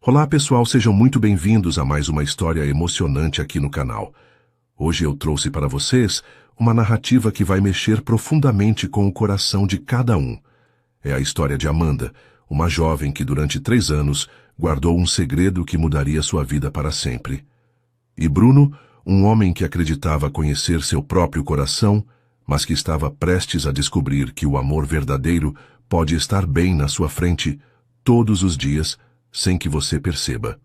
Olá pessoal, sejam muito bem-vindos a mais uma história emocionante aqui no canal. Hoje eu trouxe para vocês uma narrativa que vai mexer profundamente com o coração de cada um. É a história de Amanda, uma jovem que durante 3 anos guardou um segredo que mudaria sua vida para sempre. E Bruno, um homem que acreditava conhecer seu próprio coração, mas que estava prestes a descobrir que o amor verdadeiro pode estar bem na sua frente todos os dias, sem que você perceba.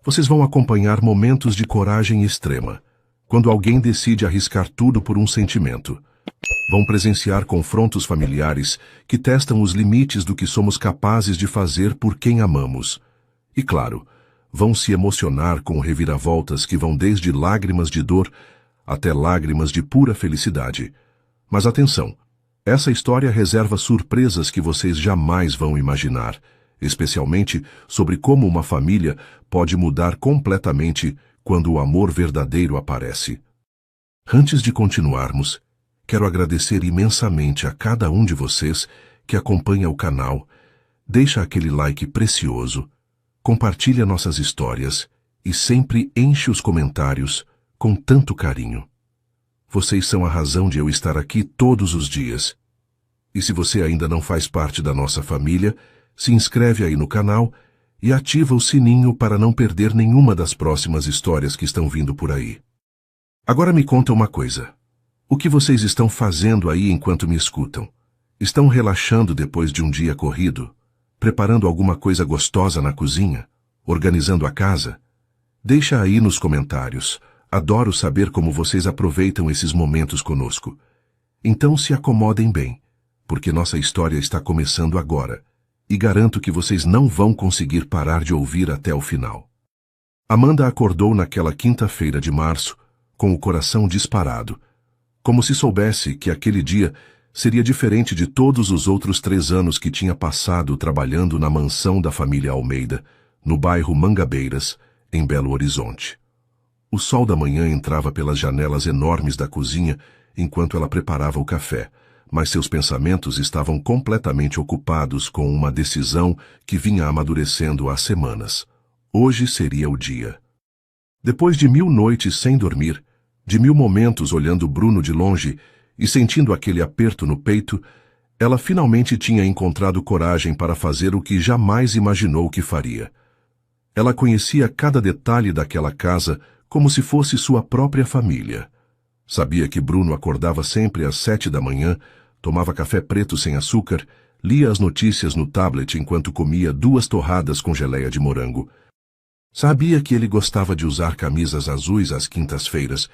Vocês vão acompanhar momentos de coragem extrema, quando alguém decide arriscar tudo por um sentimento. Vão presenciar confrontos familiares que testam os limites do que somos capazes de fazer por quem amamos. E claro, vão se emocionar com reviravoltas que vão desde lágrimas de dor até lágrimas de pura felicidade. Mas atenção, essa história reserva surpresas que vocês jamais vão imaginar, especialmente sobre como uma família pode mudar completamente quando o amor verdadeiro aparece. Antes de continuarmos, quero agradecer imensamente a cada um de vocês que acompanha o canal, deixa aquele like precioso, compartilha nossas histórias e sempre enche os comentários com tanto carinho. Vocês são a razão de eu estar aqui todos os dias. E se você ainda não faz parte da nossa família, se inscreve aí no canal e ativa o sininho para não perder nenhuma das próximas histórias que estão vindo por aí. Agora me conta uma coisa. O que vocês estão fazendo aí enquanto me escutam? Estão relaxando depois de um dia corrido? Preparando alguma coisa gostosa na cozinha? Organizando a casa? Deixa aí nos comentários. Adoro saber como vocês aproveitam esses momentos conosco. Então se acomodem bem, porque nossa história está começando agora. E garanto que vocês não vão conseguir parar de ouvir até o final. Amanda acordou naquela quinta-feira de março, com o coração disparado, como se soubesse que aquele dia seria diferente de todos os outros 3 anos que tinha passado trabalhando na mansão da família Almeida, no bairro Mangabeiras, em Belo Horizonte. O sol da manhã entrava pelas janelas enormes da cozinha enquanto ela preparava o café, mas seus pensamentos estavam completamente ocupados com uma decisão que vinha amadurecendo há semanas. Hoje seria o dia. Depois de 1000 noites sem dormir, de 1000 momentos olhando Bruno de longe e sentindo aquele aperto no peito, ela finalmente tinha encontrado coragem para fazer o que jamais imaginou que faria. Ela conhecia cada detalhe daquela casa como se fosse sua própria família. Sabia que Bruno acordava sempre às 7 da manhã, tomava café preto sem açúcar, lia as notícias no tablet enquanto comia 2 torradas com geleia de morango. Sabia que ele gostava de usar camisas azuis às quintas-feiras,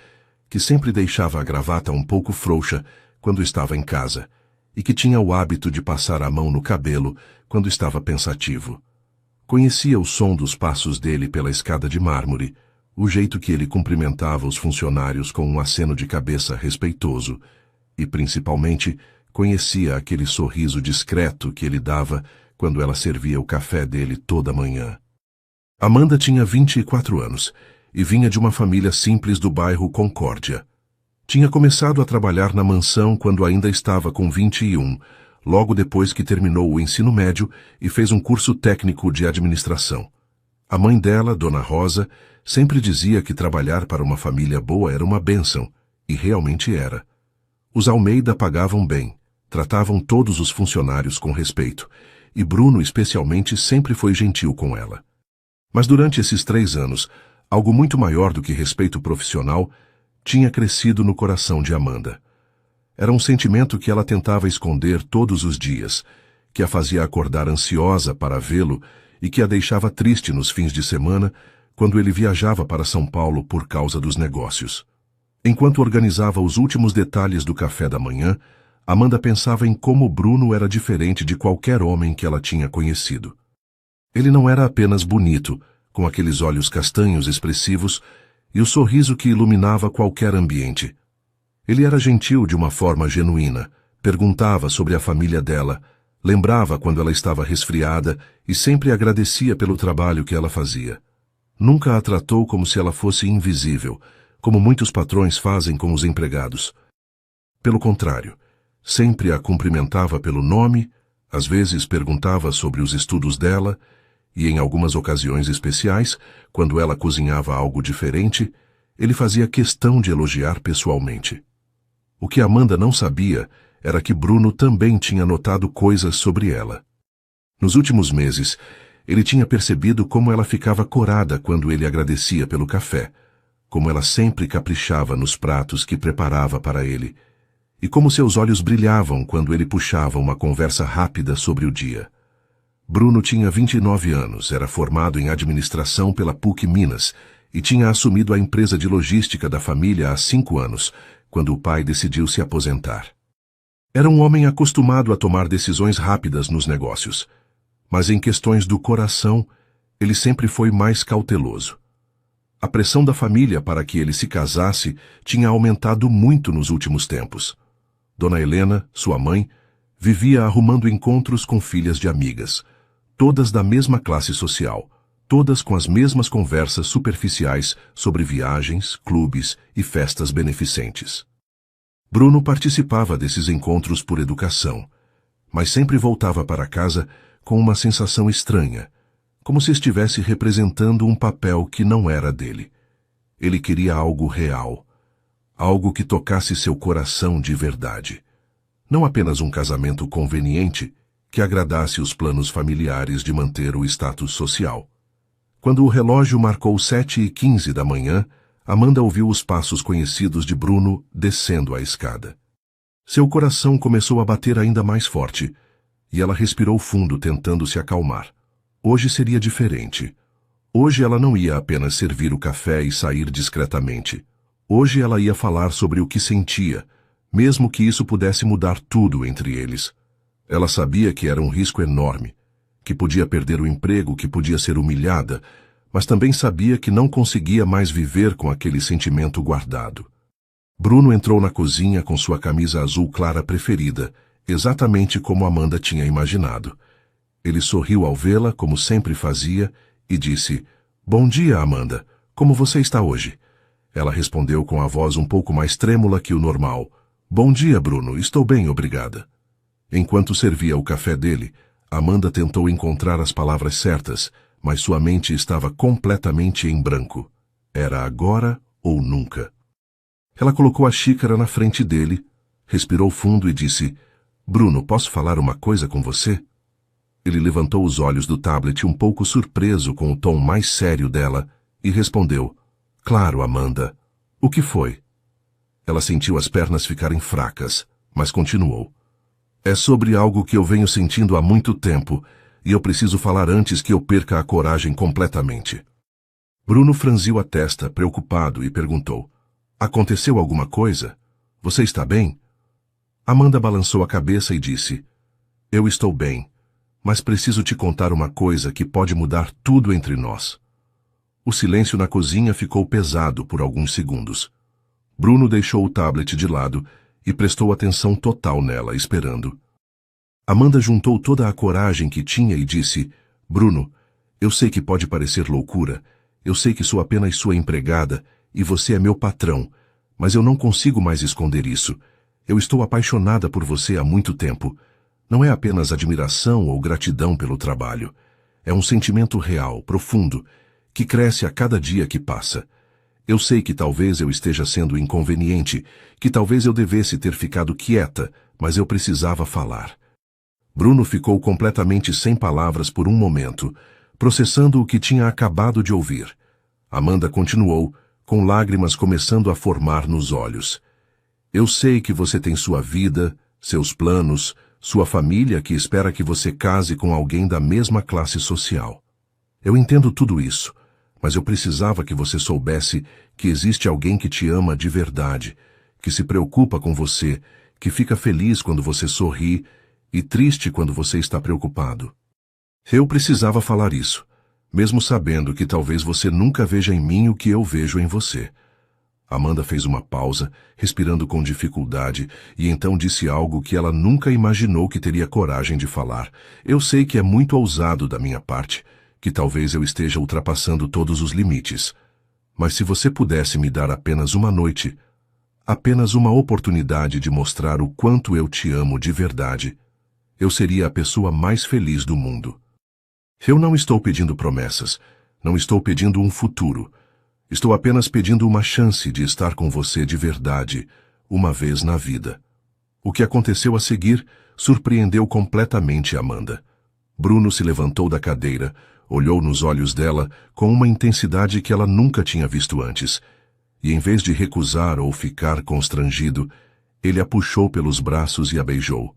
que sempre deixava a gravata um pouco frouxa quando estava em casa, e que tinha o hábito de passar a mão no cabelo quando estava pensativo. Conhecia o som dos passos dele pela escada de mármore, o jeito que ele cumprimentava os funcionários com um aceno de cabeça respeitoso, e, principalmente, conhecia aquele sorriso discreto que ele dava quando ela servia o café dele toda manhã. Amanda tinha 24 anos e vinha de uma família simples do bairro Concórdia. Tinha começado a trabalhar na mansão quando ainda estava com 21, logo depois que terminou o ensino médio e fez um curso técnico de administração. A mãe dela, Dona Rosa, sempre dizia que trabalhar para uma família boa era uma bênção, e realmente era. Os Almeida pagavam bem, tratavam todos os funcionários com respeito, e Bruno especialmente sempre foi gentil com ela. Mas durante esses 3 anos, algo muito maior do que respeito profissional tinha crescido no coração de Amanda. Era um sentimento que ela tentava esconder todos os dias, que a fazia acordar ansiosa para vê-lo e que a deixava triste nos fins de semana, quando ele viajava para São Paulo por causa dos negócios. Enquanto organizava os últimos detalhes do café da manhã, Amanda pensava em como Bruno era diferente de qualquer homem que ela tinha conhecido. Ele não era apenas bonito, com aqueles olhos castanhos expressivos e o sorriso que iluminava qualquer ambiente. Ele era gentil de uma forma genuína, perguntava sobre a família dela, lembrava quando ela estava resfriada e sempre agradecia pelo trabalho que ela fazia. Nunca a tratou como se ela fosse invisível, como muitos patrões fazem com os empregados. Pelo contrário, sempre a cumprimentava pelo nome, às vezes perguntava sobre os estudos dela E em algumas ocasiões especiais, quando ela cozinhava algo diferente, ele fazia questão de elogiar pessoalmente. O que Amanda não sabia era que Bruno também tinha notado coisas sobre ela. Nos últimos meses, ele tinha percebido como ela ficava corada quando ele agradecia pelo café, como ela sempre caprichava nos pratos que preparava para ele, e como seus olhos brilhavam quando ele puxava uma conversa rápida sobre o dia. Bruno tinha 29 anos, era formado em administração pela PUC Minas e tinha assumido a empresa de logística da família há 5 anos, quando o pai decidiu se aposentar. Era um homem acostumado a tomar decisões rápidas nos negócios, mas em questões do coração, ele sempre foi mais cauteloso. A pressão da família para que ele se casasse tinha aumentado muito nos últimos tempos. Dona Helena, sua mãe, vivia arrumando encontros com filhas de amigas, todas da mesma classe social, todas com as mesmas conversas superficiais sobre viagens, clubes e festas beneficentes. Bruno participava desses encontros por educação, mas sempre voltava para casa com uma sensação estranha, como se estivesse representando um papel que não era dele. Ele queria algo real, algo que tocasse seu coração de verdade. Não apenas um casamento conveniente que agradasse os planos familiares de manter o status social. Quando o relógio marcou 7h15 da manhã, Amanda ouviu os passos conhecidos de Bruno descendo a escada. Seu coração começou a bater ainda mais forte, e ela respirou fundo tentando se acalmar. Hoje seria diferente. Hoje ela não ia apenas servir o café e sair discretamente. Hoje ela ia falar sobre o que sentia, mesmo que isso pudesse mudar tudo entre eles. Ela sabia que era um risco enorme, que podia perder o emprego, que podia ser humilhada, mas também sabia que não conseguia mais viver com aquele sentimento guardado. Bruno entrou na cozinha com sua camisa azul clara preferida, exatamente como Amanda tinha imaginado. Ele sorriu ao vê-la, como sempre fazia, e disse: "Bom dia, Amanda. Como você está hoje?" Ela respondeu com a voz um pouco mais trêmula que o normal: "Bom dia, Bruno. Estou bem, obrigada." Enquanto servia o café dele, Amanda tentou encontrar as palavras certas, mas sua mente estava completamente em branco. Era agora ou nunca. Ela colocou a xícara na frente dele, respirou fundo e disse: "Bruno, posso falar uma coisa com você?" Ele levantou os olhos do tablet um pouco surpreso com o tom mais sério dela e respondeu: "Claro, Amanda. O que foi?" Ela sentiu as pernas ficarem fracas, mas continuou: "É sobre algo que eu venho sentindo há muito tempo, e eu preciso falar antes que eu perca a coragem completamente." Bruno franziu a testa, preocupado, e perguntou: "Aconteceu alguma coisa? Você está bem?" Amanda balançou a cabeça e disse: "Eu estou bem, mas preciso te contar uma coisa que pode mudar tudo entre nós." O silêncio na cozinha ficou pesado por alguns segundos. Bruno deixou o tablet de lado e prestou atenção total nela, esperando. Amanda juntou toda a coragem que tinha e disse: "Bruno, eu sei que pode parecer loucura, eu sei que sou apenas sua empregada e você é meu patrão, mas eu não consigo mais esconder isso. Eu estou apaixonada por você há muito tempo. Não é apenas admiração ou gratidão pelo trabalho. É um sentimento real, profundo, que cresce a cada dia que passa. Eu sei que talvez eu esteja sendo inconveniente, que talvez eu devesse ter ficado quieta, mas eu precisava falar." Bruno ficou completamente sem palavras por um momento, processando o que tinha acabado de ouvir. Amanda continuou, com lágrimas começando a formar nos olhos: "Eu sei que você tem sua vida, seus planos, sua família que espera que você case com alguém da mesma classe social. Eu entendo tudo isso, mas eu precisava que você soubesse que existe alguém que te ama de verdade, que se preocupa com você, que fica feliz quando você sorri e triste quando você está preocupado. Eu precisava falar isso, mesmo sabendo que talvez você nunca veja em mim o que eu vejo em você." Amanda fez uma pausa, respirando com dificuldade, e então disse algo que ela nunca imaginou que teria coragem de falar. "Eu sei que é muito ousado da minha parte, que talvez eu esteja ultrapassando todos os limites. Mas se você pudesse me dar apenas uma noite, apenas uma oportunidade de mostrar o quanto eu te amo de verdade, eu seria a pessoa mais feliz do mundo." Eu não estou pedindo promessas, não estou pedindo um futuro. Estou apenas pedindo uma chance de estar com você de verdade, uma vez na vida. O que aconteceu a seguir surpreendeu completamente Amanda. Bruno se levantou da cadeira, olhou nos olhos dela com uma intensidade que ela nunca tinha visto antes, e em vez de recusar ou ficar constrangido, ele a puxou pelos braços e a beijou.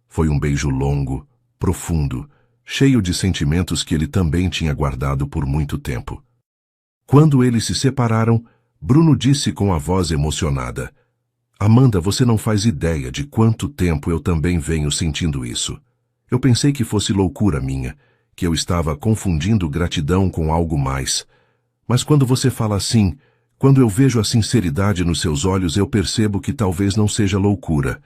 Foi um beijo longo, profundo, cheio de sentimentos que ele também tinha guardado por muito tempo. Quando eles se separaram, Bruno disse com a voz emocionada: Amanda, você não faz ideia de quanto tempo eu também venho sentindo isso. Eu pensei que fosse loucura minha, que eu estava confundindo gratidão com algo mais. Mas quando você fala assim, quando eu vejo a sinceridade nos seus olhos, eu percebo que talvez não seja loucura.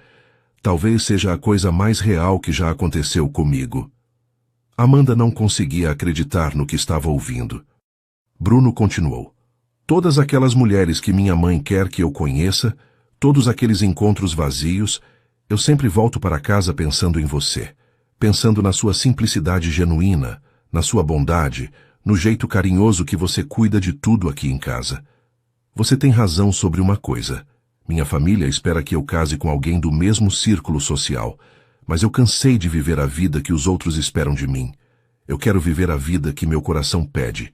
Talvez seja a coisa mais real que já aconteceu comigo. Amanda não conseguia acreditar no que estava ouvindo. Bruno continuou: todas aquelas mulheres que minha mãe quer que eu conheça, todos aqueles encontros vazios, eu sempre volto para casa pensando em você, pensando na sua simplicidade genuína, na sua bondade, no jeito carinhoso que você cuida de tudo aqui em casa. Você tem razão sobre uma coisa. Minha família espera que eu case com alguém do mesmo círculo social, mas eu cansei de viver a vida que os outros esperam de mim. Eu quero viver a vida que meu coração pede.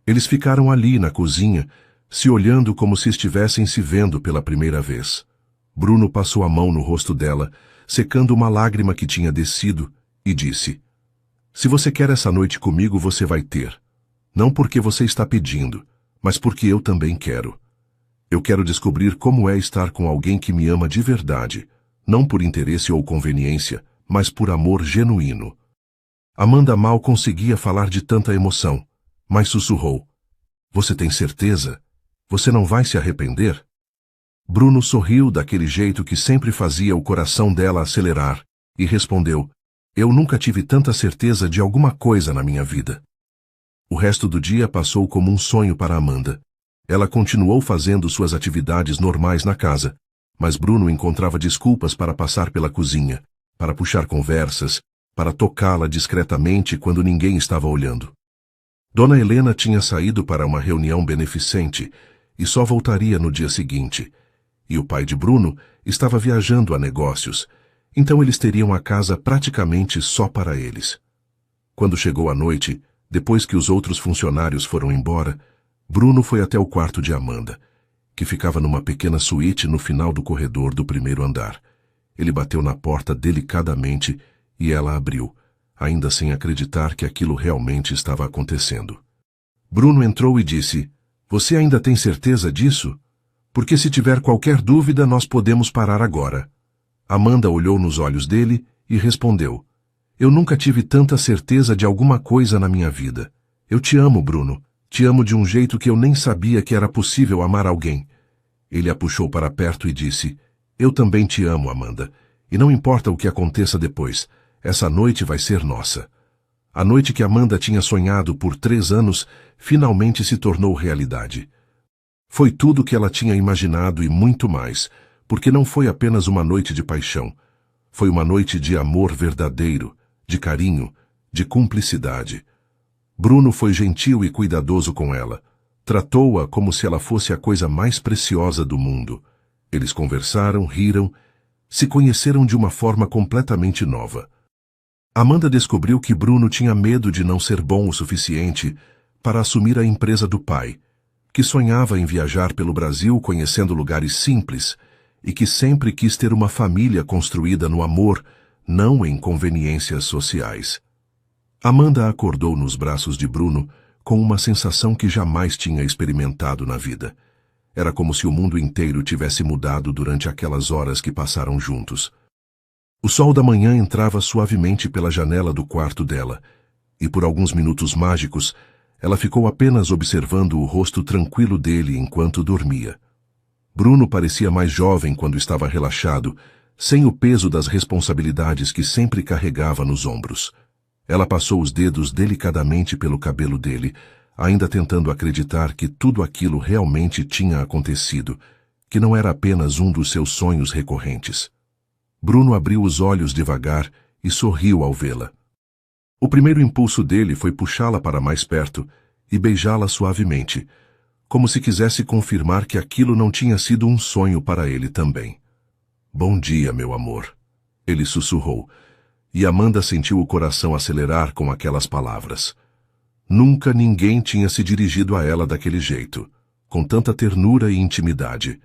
Eles ficaram ali na cozinha, se olhando como se estivessem se vendo pela primeira vez. Bruno passou a mão no rosto dela, secando uma lágrima que tinha descido, e disse: Se você quer essa noite comigo, você vai ter. Não porque você está pedindo, mas porque eu também quero. Eu quero descobrir como é estar com alguém que me ama de verdade, não por interesse ou conveniência, mas por amor genuíno. Amanda mal conseguia falar de tanta emoção, mas sussurrou: Você tem certeza? Você não vai se arrepender? Bruno sorriu daquele jeito que sempre fazia o coração dela acelerar, e respondeu: Eu nunca tive tanta certeza de alguma coisa na minha vida. O resto do dia passou como um sonho para Amanda. Ela continuou fazendo suas atividades normais na casa, mas Bruno encontrava desculpas para passar pela cozinha, para puxar conversas, para tocá-la discretamente quando ninguém estava olhando. Dona Helena tinha saído para uma reunião beneficente e só voltaria no dia seguinte, e o pai de Bruno estava viajando a negócios, então eles teriam a casa praticamente só para eles. Quando chegou a noite, depois que os outros funcionários foram embora, Bruno foi até o quarto de Amanda, que ficava numa pequena suíte no final do corredor do primeiro andar. Ele bateu na porta delicadamente e ela abriu, ainda sem acreditar que aquilo realmente estava acontecendo. Bruno entrou e disse: Você ainda tem certeza disso? Porque se tiver qualquer dúvida, nós podemos parar agora. Amanda olhou nos olhos dele e respondeu: Eu nunca tive tanta certeza de alguma coisa na minha vida. Eu te amo, Bruno. Te amo de um jeito que eu nem sabia que era possível amar alguém. Ele a puxou para perto e disse: Eu também te amo, Amanda. E não importa o que aconteça depois, essa noite vai ser nossa. A noite que Amanda tinha sonhado por 3 anos finalmente se tornou realidade. Foi tudo o que ela tinha imaginado e muito mais, porque não foi apenas uma noite de paixão. Foi uma noite de amor verdadeiro, de carinho, de cumplicidade. Bruno foi gentil e cuidadoso com ela. Tratou-a como se ela fosse a coisa mais preciosa do mundo. Eles conversaram, riram, se conheceram de uma forma completamente nova. Amanda descobriu que Bruno tinha medo de não ser bom o suficiente para assumir a empresa do pai, que sonhava em viajar pelo Brasil conhecendo lugares simples e que sempre quis ter uma família construída no amor, não em conveniências sociais. Amanda acordou nos braços de Bruno com uma sensação que jamais tinha experimentado na vida. Era como se o mundo inteiro tivesse mudado durante aquelas horas que passaram juntos. O sol da manhã entrava suavemente pela janela do quarto dela, e por alguns minutos mágicos, ela ficou apenas observando o rosto tranquilo dele enquanto dormia. Bruno parecia mais jovem quando estava relaxado, sem o peso das responsabilidades que sempre carregava nos ombros. Ela passou os dedos delicadamente pelo cabelo dele, ainda tentando acreditar que tudo aquilo realmente tinha acontecido, que não era apenas um dos seus sonhos recorrentes. Bruno abriu os olhos devagar e sorriu ao vê-la. O primeiro impulso dele foi puxá-la para mais perto e beijá-la suavemente, como se quisesse confirmar que aquilo não tinha sido um sonho para ele também. Bom dia, meu amor, ele sussurrou, e Amanda sentiu o coração acelerar com aquelas palavras. Nunca ninguém tinha se dirigido a ela daquele jeito, com tanta ternura e intimidade.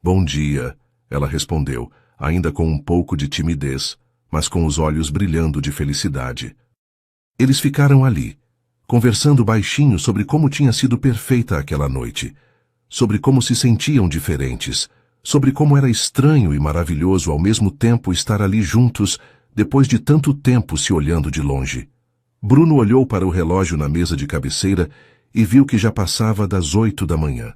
Bom dia, ela respondeu, ainda com um pouco de timidez, mas com os olhos brilhando de felicidade. Eles ficaram ali, conversando baixinho sobre como tinha sido perfeita aquela noite, sobre como se sentiam diferentes, sobre como era estranho e maravilhoso ao mesmo tempo estar ali juntos, depois de tanto tempo se olhando de longe. Bruno olhou para o relógio na mesa de cabeceira e viu que já passava das 8 da manhã.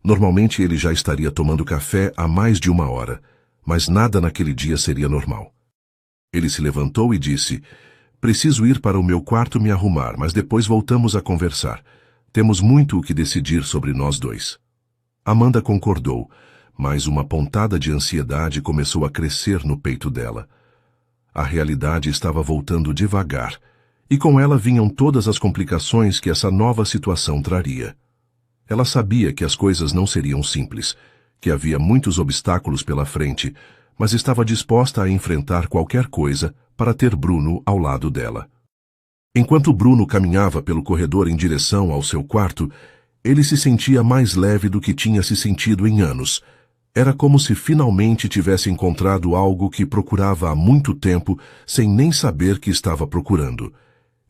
Normalmente ele já estaria tomando café há mais de 1 hora, mas nada naquele dia seria normal. Ele se levantou e disse: preciso ir para o meu quarto me arrumar, mas depois voltamos a conversar. Temos muito o que decidir sobre nós dois. Amanda concordou, mas uma pontada de ansiedade começou a crescer no peito dela. A realidade estava voltando devagar, e com ela vinham todas as complicações que essa nova situação traria. Ela sabia que as coisas não seriam simples, que havia muitos obstáculos pela frente, mas estava disposta a enfrentar qualquer coisa para ter Bruno ao lado dela. Enquanto Bruno caminhava pelo corredor em direção ao seu quarto, ele se sentia mais leve do que tinha se sentido em anos. Era como se finalmente tivesse encontrado algo que procurava há muito tempo, sem nem saber que estava procurando.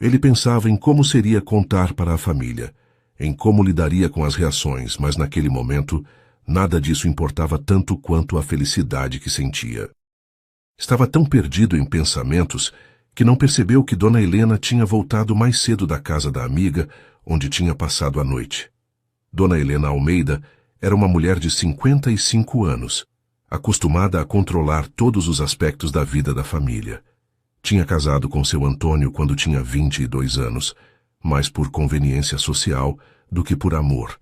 Ele pensava em como seria contar para a família, em como lidaria com as reações, mas naquele momento, nada disso importava tanto quanto a felicidade que sentia. Estava tão perdido em pensamentos que não percebeu que Dona Helena tinha voltado mais cedo da casa da amiga, onde tinha passado a noite. Dona Helena Almeida era uma mulher de 55 anos, acostumada a controlar todos os aspectos da vida da família. Tinha casado com seu Antônio quando tinha 22 anos, mais por conveniência social do que por amor,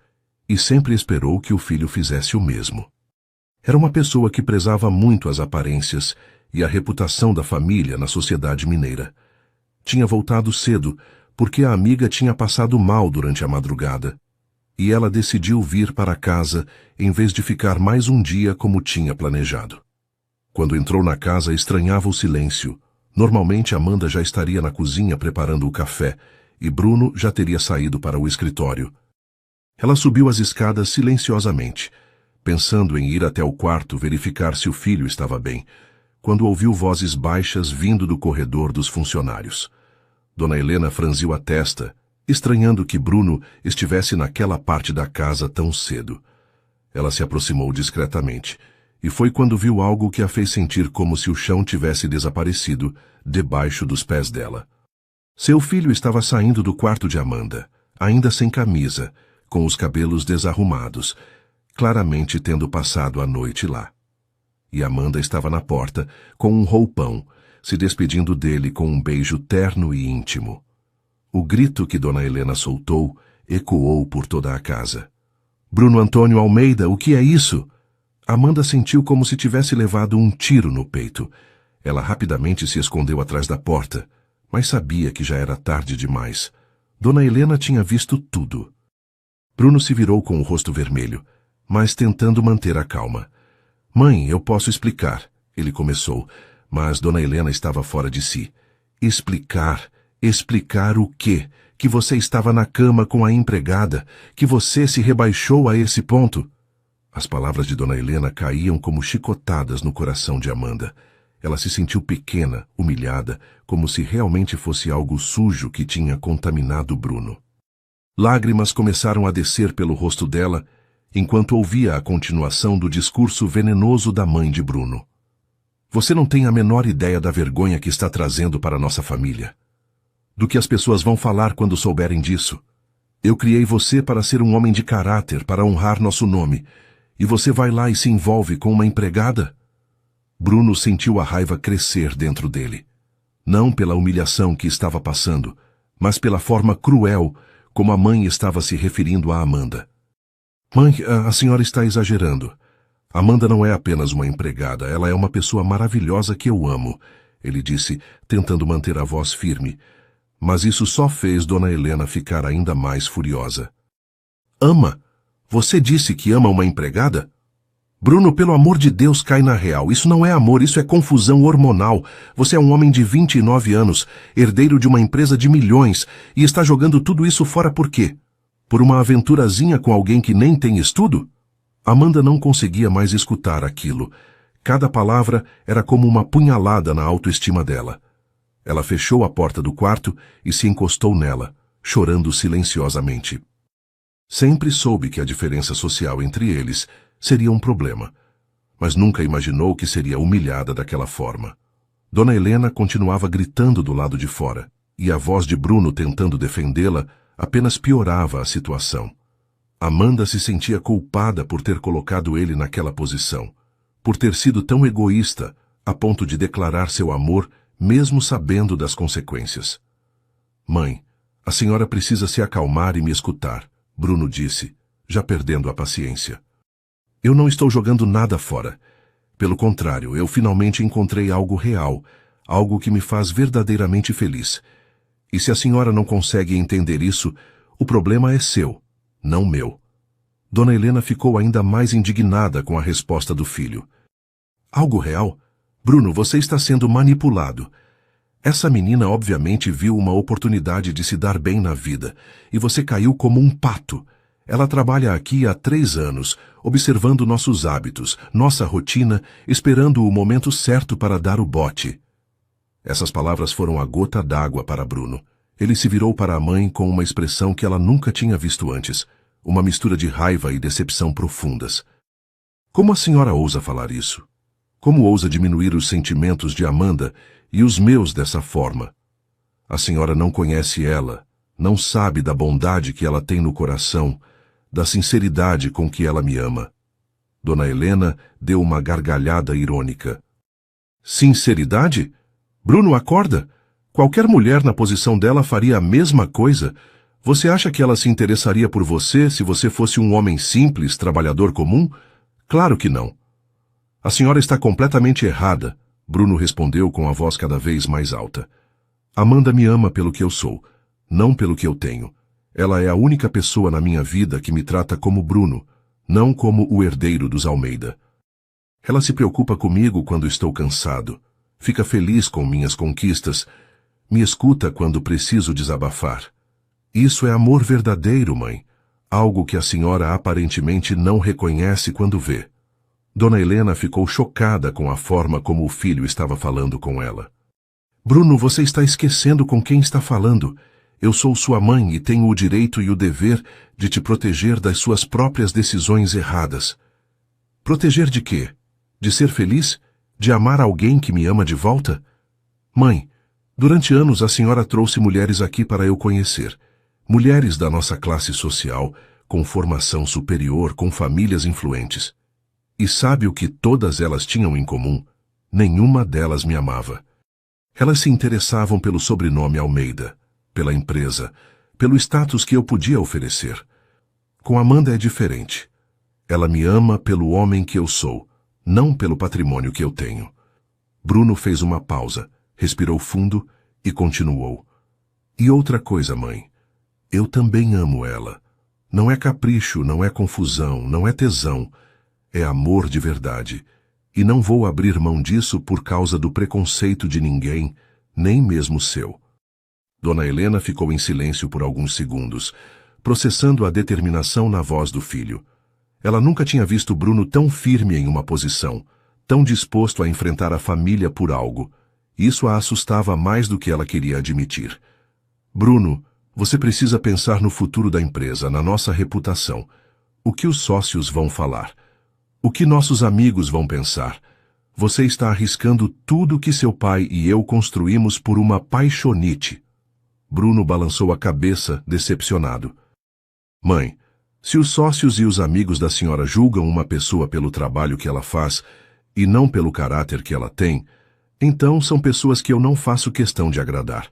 e sempre esperou que o filho fizesse o mesmo. Era uma pessoa que prezava muito as aparências e a reputação da família na sociedade mineira. Tinha voltado cedo, porque a amiga tinha passado mal durante a madrugada, e ela decidiu vir para casa em vez de ficar mais um dia como tinha planejado. Quando entrou na casa, estranhava o silêncio. Normalmente Amanda já estaria na cozinha preparando o café, e Bruno já teria saído para o escritório. Ela subiu as escadas silenciosamente, pensando em ir até o quarto verificar se o filho estava bem, quando ouviu vozes baixas vindo do corredor dos funcionários. Dona Helena franziu a testa, estranhando que Bruno estivesse naquela parte da casa tão cedo. Ela se aproximou discretamente, e foi quando viu algo que a fez sentir como se o chão tivesse desaparecido debaixo dos pés dela. Seu filho estava saindo do quarto de Amanda, ainda sem camisa, com os cabelos desarrumados, claramente tendo passado a noite lá. E Amanda estava na porta, com um roupão, se despedindo dele com um beijo terno e íntimo. O grito que Dona Helena soltou ecoou por toda a casa. Bruno Antônio Almeida, o que é isso? Amanda sentiu como se tivesse levado um tiro no peito. Ela rapidamente se escondeu atrás da porta, mas sabia que já era tarde demais. Dona Helena tinha visto tudo. Bruno se virou com o rosto vermelho, mas tentando manter a calma. Mãe, eu posso explicar, ele começou, mas Dona Helena estava fora de si. Explicar? Explicar o quê? Que você estava na cama com a empregada, que você se rebaixou a esse ponto? As palavras de Dona Helena caíam como chicotadas no coração de Amanda. Ela se sentiu pequena, humilhada, como se realmente fosse algo sujo que tinha contaminado Bruno. Lágrimas começaram a descer pelo rosto dela, enquanto ouvia a continuação do discurso venenoso da mãe de Bruno. Você não tem a menor ideia da vergonha que está trazendo para nossa família. Do que as pessoas vão falar quando souberem disso. Eu criei você para ser um homem de caráter, para honrar nosso nome, e você vai lá e se envolve com uma empregada? Bruno sentiu a raiva crescer dentro dele. Não pela humilhação que estava passando, mas pela forma cruel como a mãe estava se referindo a Amanda. Mãe, a senhora está exagerando. Amanda não é apenas uma empregada, ela é uma pessoa maravilhosa que eu amo, ele disse, tentando manter a voz firme. Mas isso só fez Dona Helena ficar ainda mais furiosa. Ama? Você disse que ama uma empregada? Bruno, pelo amor de Deus, cai na real. Isso não é amor, isso é confusão hormonal. Você é um homem de 29 anos, herdeiro de uma empresa de milhões, e está jogando tudo isso fora por quê? Por uma aventurazinha com alguém que nem tem estudo? Amanda não conseguia mais escutar aquilo. Cada palavra era como uma punhalada na autoestima dela. Ela fechou a porta do quarto e se encostou nela, chorando silenciosamente. Sempre soube que a diferença social entre eles seria um problema, mas nunca imaginou que seria humilhada daquela forma. Dona Helena continuava gritando do lado de fora, e a voz de Bruno tentando defendê-la apenas piorava a situação. Amanda se sentia culpada por ter colocado ele naquela posição, por ter sido tão egoísta a ponto de declarar seu amor mesmo sabendo das consequências. Mãe, a senhora precisa se acalmar e me escutar, Bruno disse, já perdendo a paciência. Eu não estou jogando nada fora. Pelo contrário, eu finalmente encontrei algo real, algo que me faz verdadeiramente feliz. E se a senhora não consegue entender isso, o problema é seu, não meu. Dona Helena ficou ainda mais indignada com a resposta do filho. Algo real? Bruno, você está sendo manipulado. Essa menina obviamente viu uma oportunidade de se dar bem na vida, e você caiu como um pato. Ela trabalha aqui há 3 anos, observando nossos hábitos, nossa rotina, esperando o momento certo para dar o bote. Essas palavras foram a gota d'água para Bruno. Ele se virou para a mãe com uma expressão que ela nunca tinha visto antes, uma mistura de raiva e decepção profundas. Como a senhora ousa falar isso? Como ousa diminuir os sentimentos de Amanda e os meus dessa forma? A senhora não conhece ela, não sabe da bondade que ela tem no coração, da sinceridade com que ela me ama. Dona Helena deu uma gargalhada irônica. Sinceridade? Bruno, acorda! Qualquer mulher na posição dela faria a mesma coisa. Você acha que ela se interessaria por você se você fosse um homem simples, trabalhador comum? Claro que não. A senhora está completamente errada, Bruno respondeu com a voz cada vez mais alta. Amanda me ama pelo que eu sou, não pelo que eu tenho. Ela é a única pessoa na minha vida que me trata como Bruno, não como o herdeiro dos Almeida. Ela se preocupa comigo quando estou cansado, fica feliz com minhas conquistas, me escuta quando preciso desabafar. Isso é amor verdadeiro, mãe, algo que a senhora aparentemente não reconhece quando vê. Dona Helena ficou chocada com a forma como o filho estava falando com ela. Bruno, você está esquecendo com quem está falando. Eu sou sua mãe e tenho o direito e o dever de te proteger das suas próprias decisões erradas. Proteger de quê? De ser feliz? De amar alguém que me ama de volta? Mãe, durante anos a senhora trouxe mulheres aqui para eu conhecer. Mulheres da nossa classe social, com formação superior, com famílias influentes. E sabe o que todas elas tinham em comum? Nenhuma delas me amava. Elas se interessavam pelo sobrenome Almeida, pela empresa, pelo status que eu podia oferecer. Com Amanda é diferente. Ela me ama pelo homem que eu sou, não pelo patrimônio que eu tenho. Bruno fez uma pausa, respirou fundo e continuou. E outra coisa, mãe. Eu também amo ela. Não é capricho, não é confusão, não é tesão. É amor de verdade. E não vou abrir mão disso por causa do preconceito de ninguém, nem mesmo seu. Dona Helena ficou em silêncio por alguns segundos, processando a determinação na voz do filho. Ela nunca tinha visto Bruno tão firme em uma posição, tão disposto a enfrentar a família por algo. Isso a assustava mais do que ela queria admitir. Bruno, você precisa pensar no futuro da empresa, na nossa reputação. O que os sócios vão falar? O que nossos amigos vão pensar? Você está arriscando tudo que seu pai e eu construímos por uma paixonite. Bruno balançou a cabeça, decepcionado. Mãe, se os sócios e os amigos da senhora julgam uma pessoa pelo trabalho que ela faz e não pelo caráter que ela tem, então são pessoas que eu não faço questão de agradar.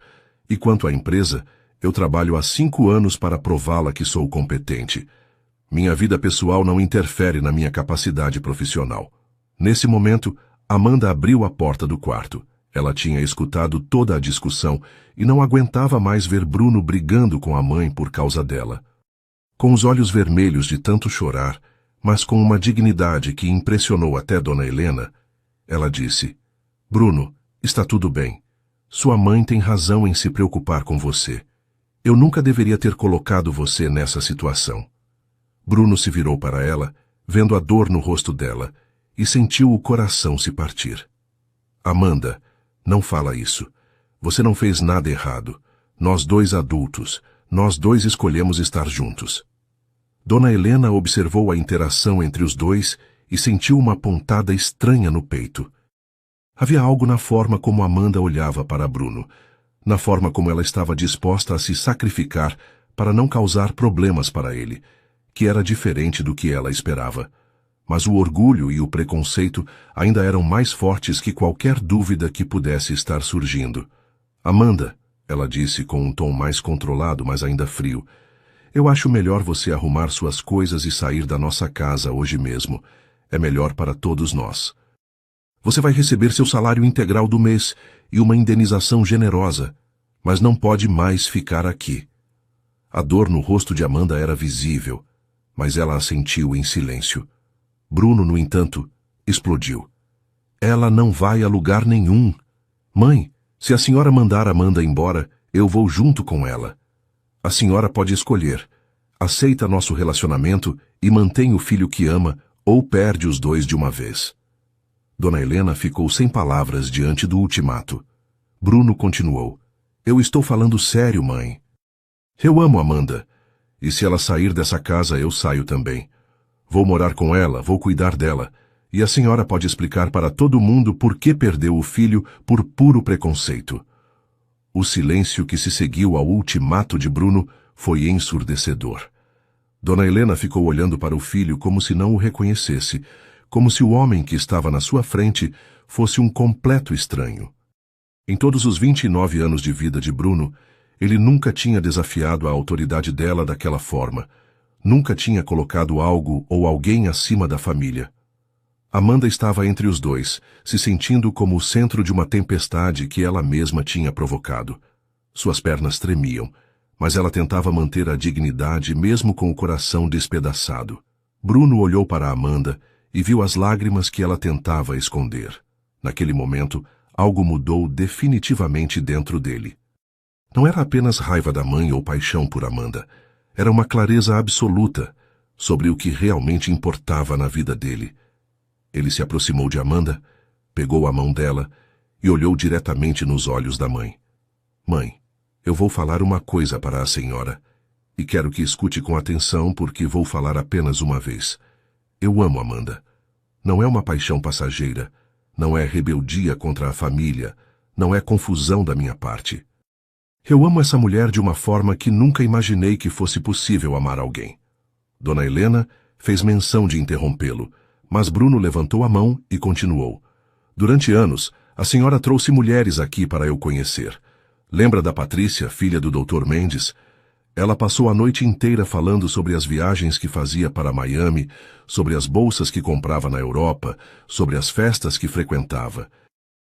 E quanto à empresa, eu trabalho há 5 anos para prová-la que sou competente. Minha vida pessoal não interfere na minha capacidade profissional. Nesse momento, Amanda abriu a porta do quarto. Ela tinha escutado toda a discussão e não aguentava mais ver Bruno brigando com a mãe por causa dela. Com os olhos vermelhos de tanto chorar, mas com uma dignidade que impressionou até Dona Helena, ela disse: Bruno, está tudo bem. Sua mãe tem razão em se preocupar com você. Eu nunca deveria ter colocado você nessa situação. Bruno se virou para ela, vendo a dor no rosto dela, e sentiu o coração se partir. Amanda, não fala isso. Você não fez nada errado. Nós dois adultos, nós dois escolhemos estar juntos. Dona Helena observou a interação entre os dois e sentiu uma pontada estranha no peito. Havia algo na forma como Amanda olhava para Bruno, na forma como ela estava disposta a se sacrificar para não causar problemas para ele, que era diferente do que ela esperava. Mas o orgulho e o preconceito ainda eram mais fortes que qualquer dúvida que pudesse estar surgindo. Amanda, ela disse com um tom mais controlado, mas ainda frio, eu acho melhor você arrumar suas coisas e sair da nossa casa hoje mesmo. É melhor para todos nós. Você vai receber seu salário integral do mês e uma indenização generosa, mas não pode mais ficar aqui. A dor no rosto de Amanda era visível, mas ela assentiu em silêncio. Bruno, no entanto, explodiu. Ela não vai a lugar nenhum. Mãe, se a senhora mandar Amanda embora, eu vou junto com ela. A senhora pode escolher. Aceita nosso relacionamento e mantém o filho que ama ou perde os dois de uma vez. Dona Helena ficou sem palavras diante do ultimato. Bruno continuou. Eu estou falando sério, mãe. Eu amo Amanda. E se ela sair dessa casa, eu saio também. Vou morar com ela, vou cuidar dela. E a senhora pode explicar para todo mundo por que perdeu o filho por puro preconceito. O silêncio que se seguiu ao ultimato de Bruno foi ensurdecedor. Dona Helena ficou olhando para o filho como se não o reconhecesse, como se o homem que estava na sua frente fosse um completo estranho. Em todos os 29 anos de vida de Bruno, ele nunca tinha desafiado a autoridade dela daquela forma, nunca tinha colocado algo ou alguém acima da família. Amanda estava entre os dois, se sentindo como o centro de uma tempestade que ela mesma tinha provocado. Suas pernas tremiam, mas ela tentava manter a dignidade mesmo com o coração despedaçado. Bruno olhou para Amanda e viu as lágrimas que ela tentava esconder. Naquele momento, algo mudou definitivamente dentro dele. Não era apenas raiva da mãe ou paixão por Amanda. Era uma clareza absoluta sobre o que realmente importava na vida dele. Ele se aproximou de Amanda, pegou a mão dela e olhou diretamente nos olhos da mãe. Mãe, eu vou falar uma coisa para a senhora, e quero que escute com atenção porque vou falar apenas uma vez. Eu amo Amanda. Não é uma paixão passageira, não é rebeldia contra a família, não é confusão da minha parte. Eu amo essa mulher de uma forma que nunca imaginei que fosse possível amar alguém. Dona Helena fez menção de interrompê-lo, mas Bruno levantou a mão e continuou. Durante anos, a senhora trouxe mulheres aqui para eu conhecer. Lembra da Patrícia, filha do Dr. Mendes? Ela passou a noite inteira falando sobre as viagens que fazia para Miami, sobre as bolsas que comprava na Europa, sobre as festas que frequentava.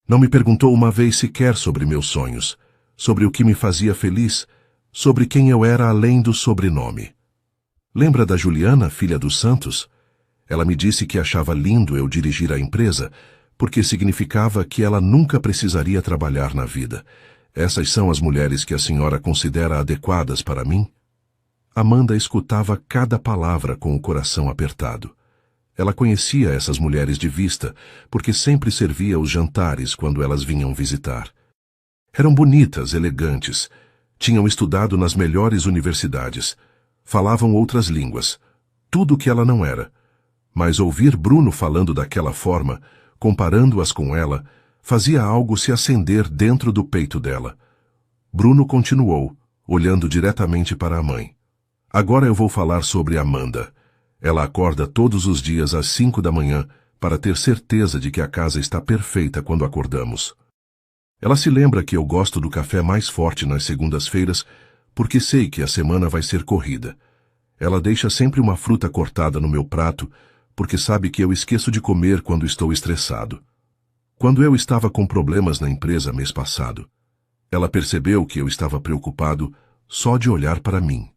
Não me perguntou uma vez sequer sobre meus sonhos, sobre o que me fazia feliz, sobre quem eu era além do sobrenome. Lembra da Juliana, filha dos Santos? Ela me disse que achava lindo eu dirigir a empresa, porque significava que ela nunca precisaria trabalhar na vida. Essas são as mulheres que a senhora considera adequadas para mim? Amanda escutava cada palavra com o coração apertado. Ela conhecia essas mulheres de vista, porque sempre servia os jantares quando elas vinham visitar. Eram bonitas, elegantes, tinham estudado nas melhores universidades, falavam outras línguas, tudo o que ela não era. Mas ouvir Bruno falando daquela forma, comparando-as com ela, fazia algo se acender dentro do peito dela. Bruno continuou, olhando diretamente para a mãe. Agora eu vou falar sobre Amanda. Ela acorda todos os dias às 5 da manhã para ter certeza de que a casa está perfeita quando acordamos. Ela se lembra que eu gosto do café mais forte nas segundas-feiras porque sei que a semana vai ser corrida. Ela deixa sempre uma fruta cortada no meu prato porque sabe que eu esqueço de comer quando estou estressado. Quando eu estava com problemas na empresa mês passado, ela percebeu que eu estava preocupado só de olhar para mim.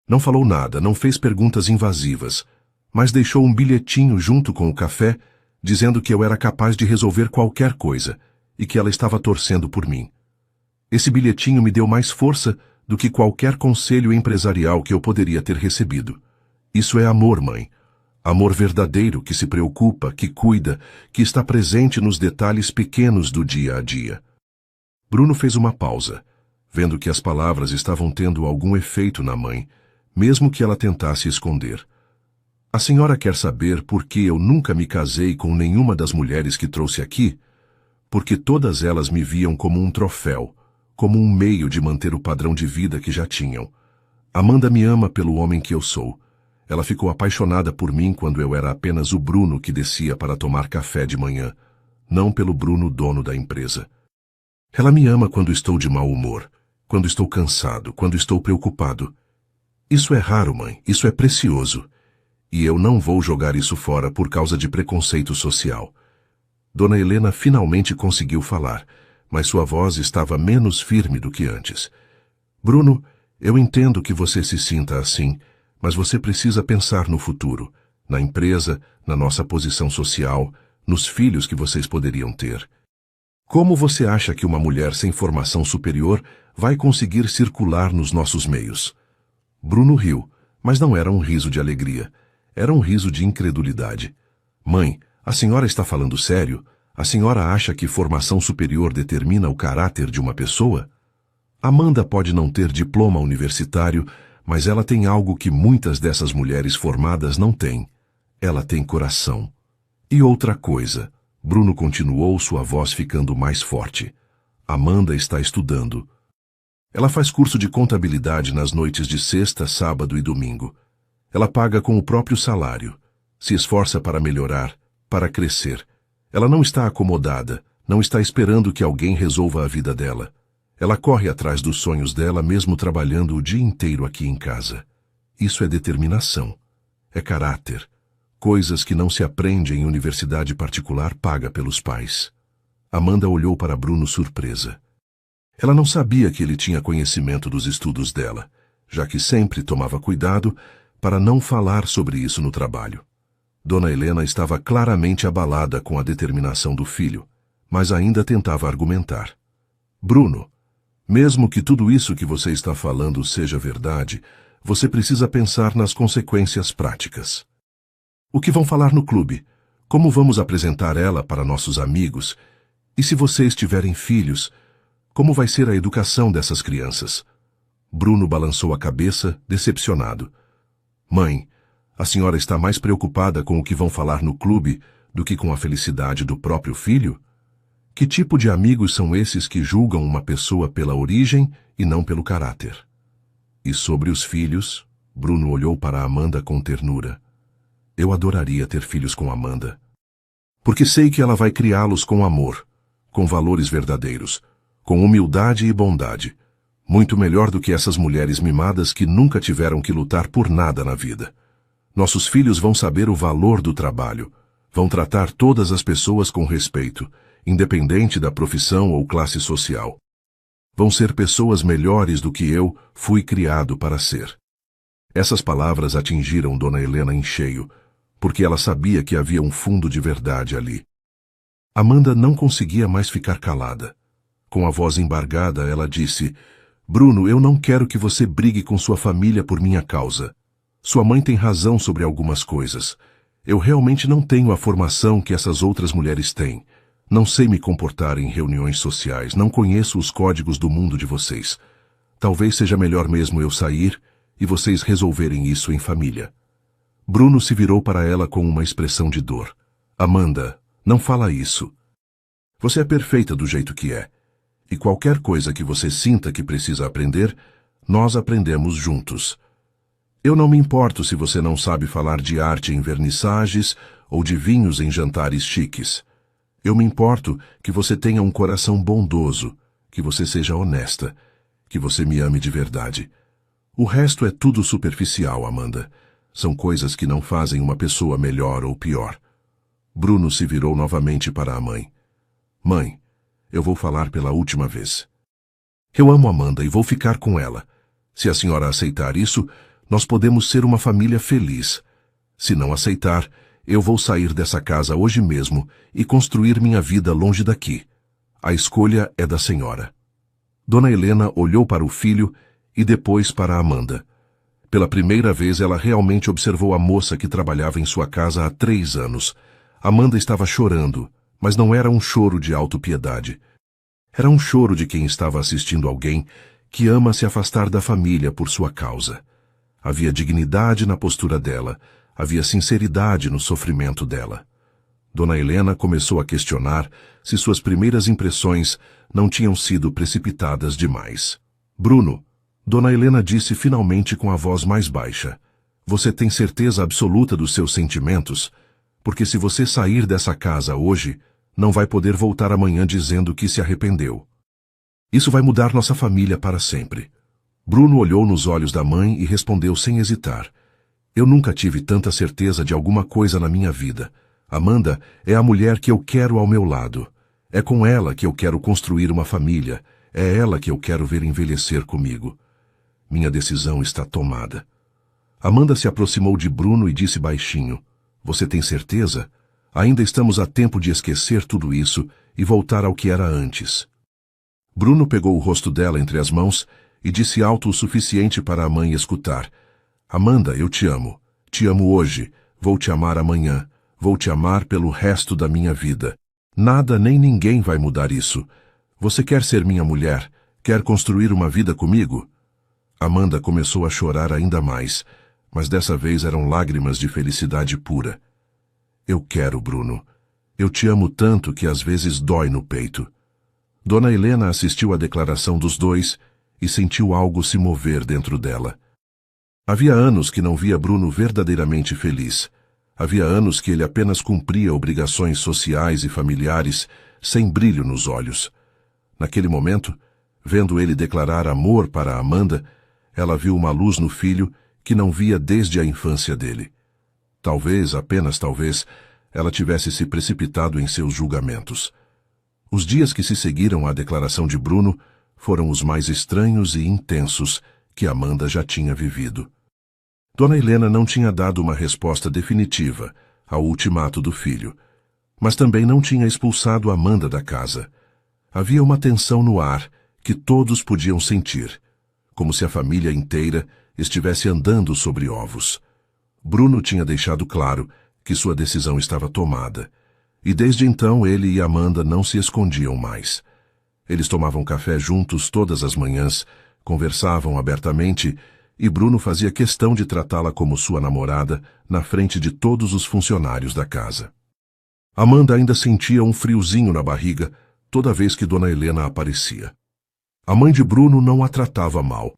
Não falou nada, não fez perguntas invasivas, mas deixou um bilhetinho junto com o café, dizendo que eu era capaz de resolver qualquer coisa e que ela estava torcendo por mim. Esse bilhetinho me deu mais força do que qualquer conselho empresarial que eu poderia ter recebido. Isso é amor, mãe. Amor verdadeiro que se preocupa, que cuida, que está presente nos detalhes pequenos do dia a dia. Bruno fez uma pausa, vendo que as palavras estavam tendo algum efeito na mãe, mesmo que ela tentasse esconder. A senhora quer saber por que eu nunca me casei com nenhuma das mulheres que trouxe aqui? Porque todas elas me viam como um troféu, como um meio de manter o padrão de vida que já tinham. Amanda me ama pelo homem que eu sou. Ela ficou apaixonada por mim quando eu era apenas o Bruno que descia para tomar café de manhã, não pelo Bruno, dono da empresa. Ela me ama quando estou de mau humor, quando estou cansado, quando estou preocupado. Isso é raro, mãe, isso é precioso. E eu não vou jogar isso fora por causa de preconceito social. Dona Helena finalmente conseguiu falar, mas sua voz estava menos firme do que antes. Bruno, eu entendo que você se sinta assim, mas você precisa pensar no futuro, na empresa, na nossa posição social, nos filhos que vocês poderiam ter. Como você acha que uma mulher sem formação superior vai conseguir circular nos nossos meios? Bruno riu, mas não era um riso de alegria. Era um riso de incredulidade. Mãe, a senhora está falando sério? A senhora acha que formação superior determina o caráter de uma pessoa? Amanda pode não ter diploma universitário, mas ela tem algo que muitas dessas mulheres formadas não têm. Ela tem coração. E outra coisa, Bruno continuou, sua voz ficando mais forte. Amanda está estudando. Ela faz curso de contabilidade nas noites de sexta, sábado e domingo. Ela paga com o próprio salário. Se esforça para melhorar, para crescer. Ela não está acomodada, não está esperando que alguém resolva a vida dela. Ela corre atrás dos sonhos dela mesmo trabalhando o dia inteiro aqui em casa. Isso é determinação. É caráter. Coisas que não se aprende em universidade particular paga pelos pais. Amanda olhou para Bruno surpresa. Ela não sabia que ele tinha conhecimento dos estudos dela, já que sempre tomava cuidado para não falar sobre isso no trabalho. Dona Helena estava claramente abalada com a determinação do filho, mas ainda tentava argumentar. Bruno, mesmo que tudo isso que você está falando seja verdade, você precisa pensar nas consequências práticas. O que vão falar no clube? Como vamos apresentar ela para nossos amigos? E se vocês tiverem filhos, como vai ser a educação dessas crianças? Bruno balançou a cabeça, decepcionado. Mãe, a senhora está mais preocupada com o que vão falar no clube do que com a felicidade do próprio filho? Que tipo de amigos são esses que julgam uma pessoa pela origem e não pelo caráter? E sobre os filhos, Bruno olhou para Amanda com ternura. Eu adoraria ter filhos com Amanda. Porque sei que ela vai criá-los com amor, com valores verdadeiros, com humildade e bondade. Muito melhor do que essas mulheres mimadas que nunca tiveram que lutar por nada na vida. Nossos filhos vão saber o valor do trabalho, vão tratar todas as pessoas com respeito, independente da profissão ou classe social. Vão ser pessoas melhores do que eu fui criado para ser. Essas palavras atingiram Dona Helena em cheio, porque ela sabia que havia um fundo de verdade ali. Amanda não conseguia mais ficar calada. Com a voz embargada, ela disse: Bruno, eu não quero que você brigue com sua família por minha causa. Sua mãe tem razão sobre algumas coisas. Eu realmente não tenho a formação que essas outras mulheres têm. Não sei me comportar em reuniões sociais, não conheço os códigos do mundo de vocês. Talvez seja melhor mesmo eu sair e vocês resolverem isso em família. Bruno se virou para ela com uma expressão de dor. Amanda, não fala isso. Você é perfeita do jeito que é. E qualquer coisa que você sinta que precisa aprender, nós aprendemos juntos. Eu não me importo se você não sabe falar de arte em vernissagens ou de vinhos em jantares chiques. Eu me importo que você tenha um coração bondoso, que você seja honesta, que você me ame de verdade. O resto é tudo superficial, Amanda. São coisas que não fazem uma pessoa melhor ou pior. Bruno se virou novamente para a mãe. Mãe, eu vou falar pela última vez. Eu amo Amanda e vou ficar com ela. Se a senhora aceitar isso, nós podemos ser uma família feliz. Se não aceitar, eu vou sair dessa casa hoje mesmo e construir minha vida longe daqui. A escolha é da senhora. Dona Helena olhou para o filho e depois para Amanda. Pela primeira vez ela realmente observou a moça que trabalhava em sua casa há 3 anos. Amanda estava chorando, mas não era um choro de autopiedade. Era um choro de quem estava assistindo alguém que ama se afastar da família por sua causa. Havia dignidade na postura dela, havia sinceridade no sofrimento dela. Dona Helena começou a questionar se suas primeiras impressões não tinham sido precipitadas demais. Bruno, Dona Helena disse finalmente com a voz mais baixa, você tem certeza absoluta dos seus sentimentos? Porque se você sair dessa casa hoje, não vai poder voltar amanhã dizendo que se arrependeu. Isso vai mudar nossa família para sempre. Bruno olhou nos olhos da mãe e respondeu sem hesitar. Eu nunca tive tanta certeza de alguma coisa na minha vida. Amanda é a mulher que eu quero ao meu lado. É com ela que eu quero construir uma família. É ela que eu quero ver envelhecer comigo. Minha decisão está tomada. Amanda se aproximou de Bruno e disse baixinho, você tem certeza? Ainda estamos a tempo de esquecer tudo isso e voltar ao que era antes. Bruno pegou o rosto dela entre as mãos e disse alto o suficiente para a mãe escutar. Amanda, eu te amo. Te amo hoje. Vou te amar amanhã. Vou te amar pelo resto da minha vida. Nada nem ninguém vai mudar isso. Você quer ser minha mulher? Quer construir uma vida comigo? Amanda começou a chorar ainda mais, mas dessa vez eram lágrimas de felicidade pura. Eu quero, Bruno. Eu te amo tanto que às vezes dói no peito. Dona Helena assistiu à declaração dos dois e sentiu algo se mover dentro dela. Havia anos que não via Bruno verdadeiramente feliz. Havia anos que ele apenas cumpria obrigações sociais e familiares, sem brilho nos olhos. Naquele momento, vendo ele declarar amor para Amanda, ela viu uma luz no filho que não via desde a infância dele. Talvez, apenas talvez, ela tivesse se precipitado em seus julgamentos. Os dias que se seguiram à declaração de Bruno foram os mais estranhos e intensos que Amanda já tinha vivido. Dona Helena não tinha dado uma resposta definitiva ao ultimato do filho, mas também não tinha expulsado Amanda da casa. Havia uma tensão no ar que todos podiam sentir, como se a família inteira estivesse andando sobre ovos. Bruno tinha deixado claro que sua decisão estava tomada, e desde então ele e Amanda não se escondiam mais. Eles tomavam café juntos todas as manhãs, conversavam abertamente, e Bruno fazia questão de tratá-la como sua namorada na frente de todos os funcionários da casa. Amanda ainda sentia um friozinho na barriga toda vez que Dona Helena aparecia. A mãe de Bruno não a tratava mal,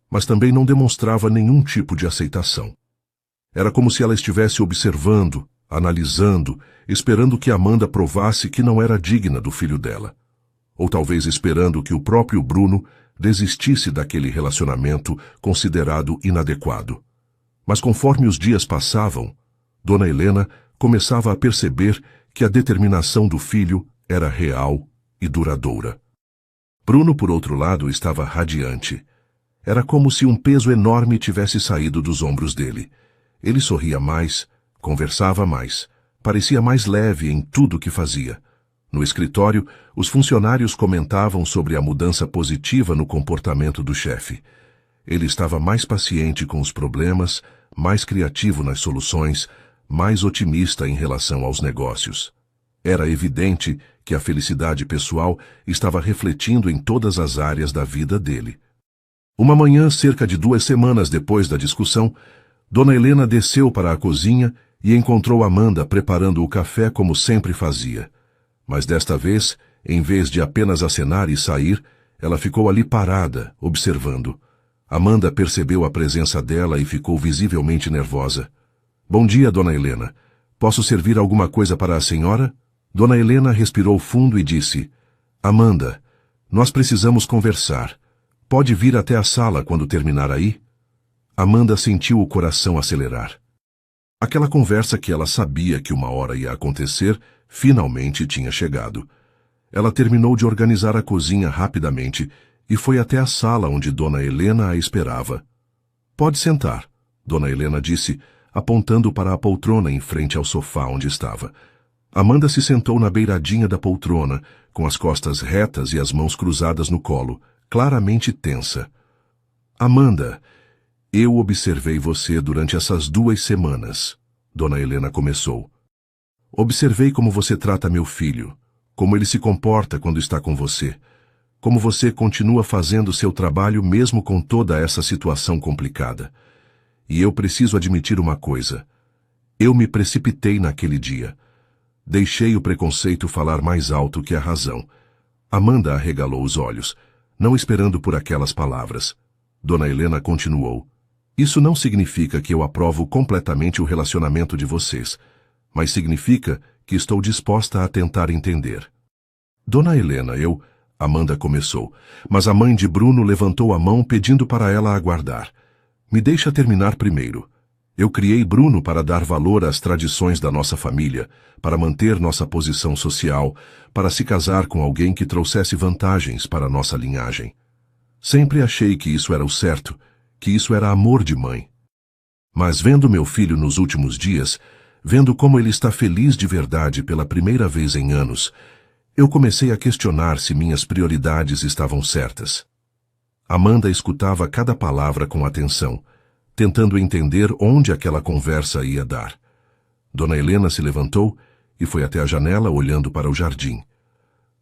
mas também não demonstrava nenhum tipo de aceitação. Era como se ela estivesse observando, analisando, esperando que Amanda provasse que não era digna do filho dela. Ou talvez esperando que o próprio Bruno desistisse daquele relacionamento considerado inadequado. Mas conforme os dias passavam, Dona Helena começava a perceber que a determinação do filho era real e duradoura. Bruno, por outro lado, estava radiante. Era como se um peso enorme tivesse saído dos ombros dele. Ele sorria mais, conversava mais, parecia mais leve em tudo o que fazia. No escritório, os funcionários comentavam sobre a mudança positiva no comportamento do chefe. Ele estava mais paciente com os problemas, mais criativo nas soluções, mais otimista em relação aos negócios. Era evidente que a felicidade pessoal estava refletindo em todas as áreas da vida dele. Uma manhã, cerca de 2 semanas depois da discussão, Dona Helena desceu para a cozinha e encontrou Amanda preparando o café como sempre fazia. Mas desta vez, em vez de apenas acenar e sair, ela ficou ali parada, observando. Amanda percebeu a presença dela e ficou visivelmente nervosa. Bom dia, Dona Helena. Posso servir alguma coisa para a senhora? Dona Helena respirou fundo e disse, Amanda, nós precisamos conversar. Pode vir até a sala quando terminar aí? Amanda sentiu o coração acelerar. Aquela conversa que ela sabia que uma hora ia acontecer, finalmente tinha chegado. Ela terminou de organizar a cozinha rapidamente e foi até a sala onde Dona Helena a esperava. Pode sentar, Dona Helena disse, apontando para a poltrona em frente ao sofá onde estava. Amanda se sentou na beiradinha da poltrona, com as costas retas e as mãos cruzadas no colo, claramente tensa. Amanda, eu observei você durante essas 2 semanas, Dona Helena começou. Observei como você trata meu filho, como ele se comporta quando está com você, como você continua fazendo seu trabalho mesmo com toda essa situação complicada. E eu preciso admitir uma coisa. Eu me precipitei naquele dia. Deixei o preconceito falar mais alto que a razão. Amanda arregalou os olhos, não esperando por aquelas palavras. Dona Helena continuou. Isso não significa que eu aprovo completamente o relacionamento de vocês, mas significa que estou disposta a tentar entender. Dona Helena, Amanda começou, mas a mãe de Bruno levantou a mão pedindo para ela aguardar. Me deixa terminar primeiro. Eu criei Bruno para dar valor às tradições da nossa família, para manter nossa posição social, para se casar com alguém que trouxesse vantagens para nossa linhagem. Sempre achei que isso era o certo, que isso era amor de mãe. Mas vendo meu filho nos últimos dias, vendo como ele está feliz de verdade pela primeira vez em anos, eu comecei a questionar se minhas prioridades estavam certas. Amanda escutava cada palavra com atenção, tentando entender onde aquela conversa ia dar. Dona Helena se levantou e foi até a janela olhando para o jardim.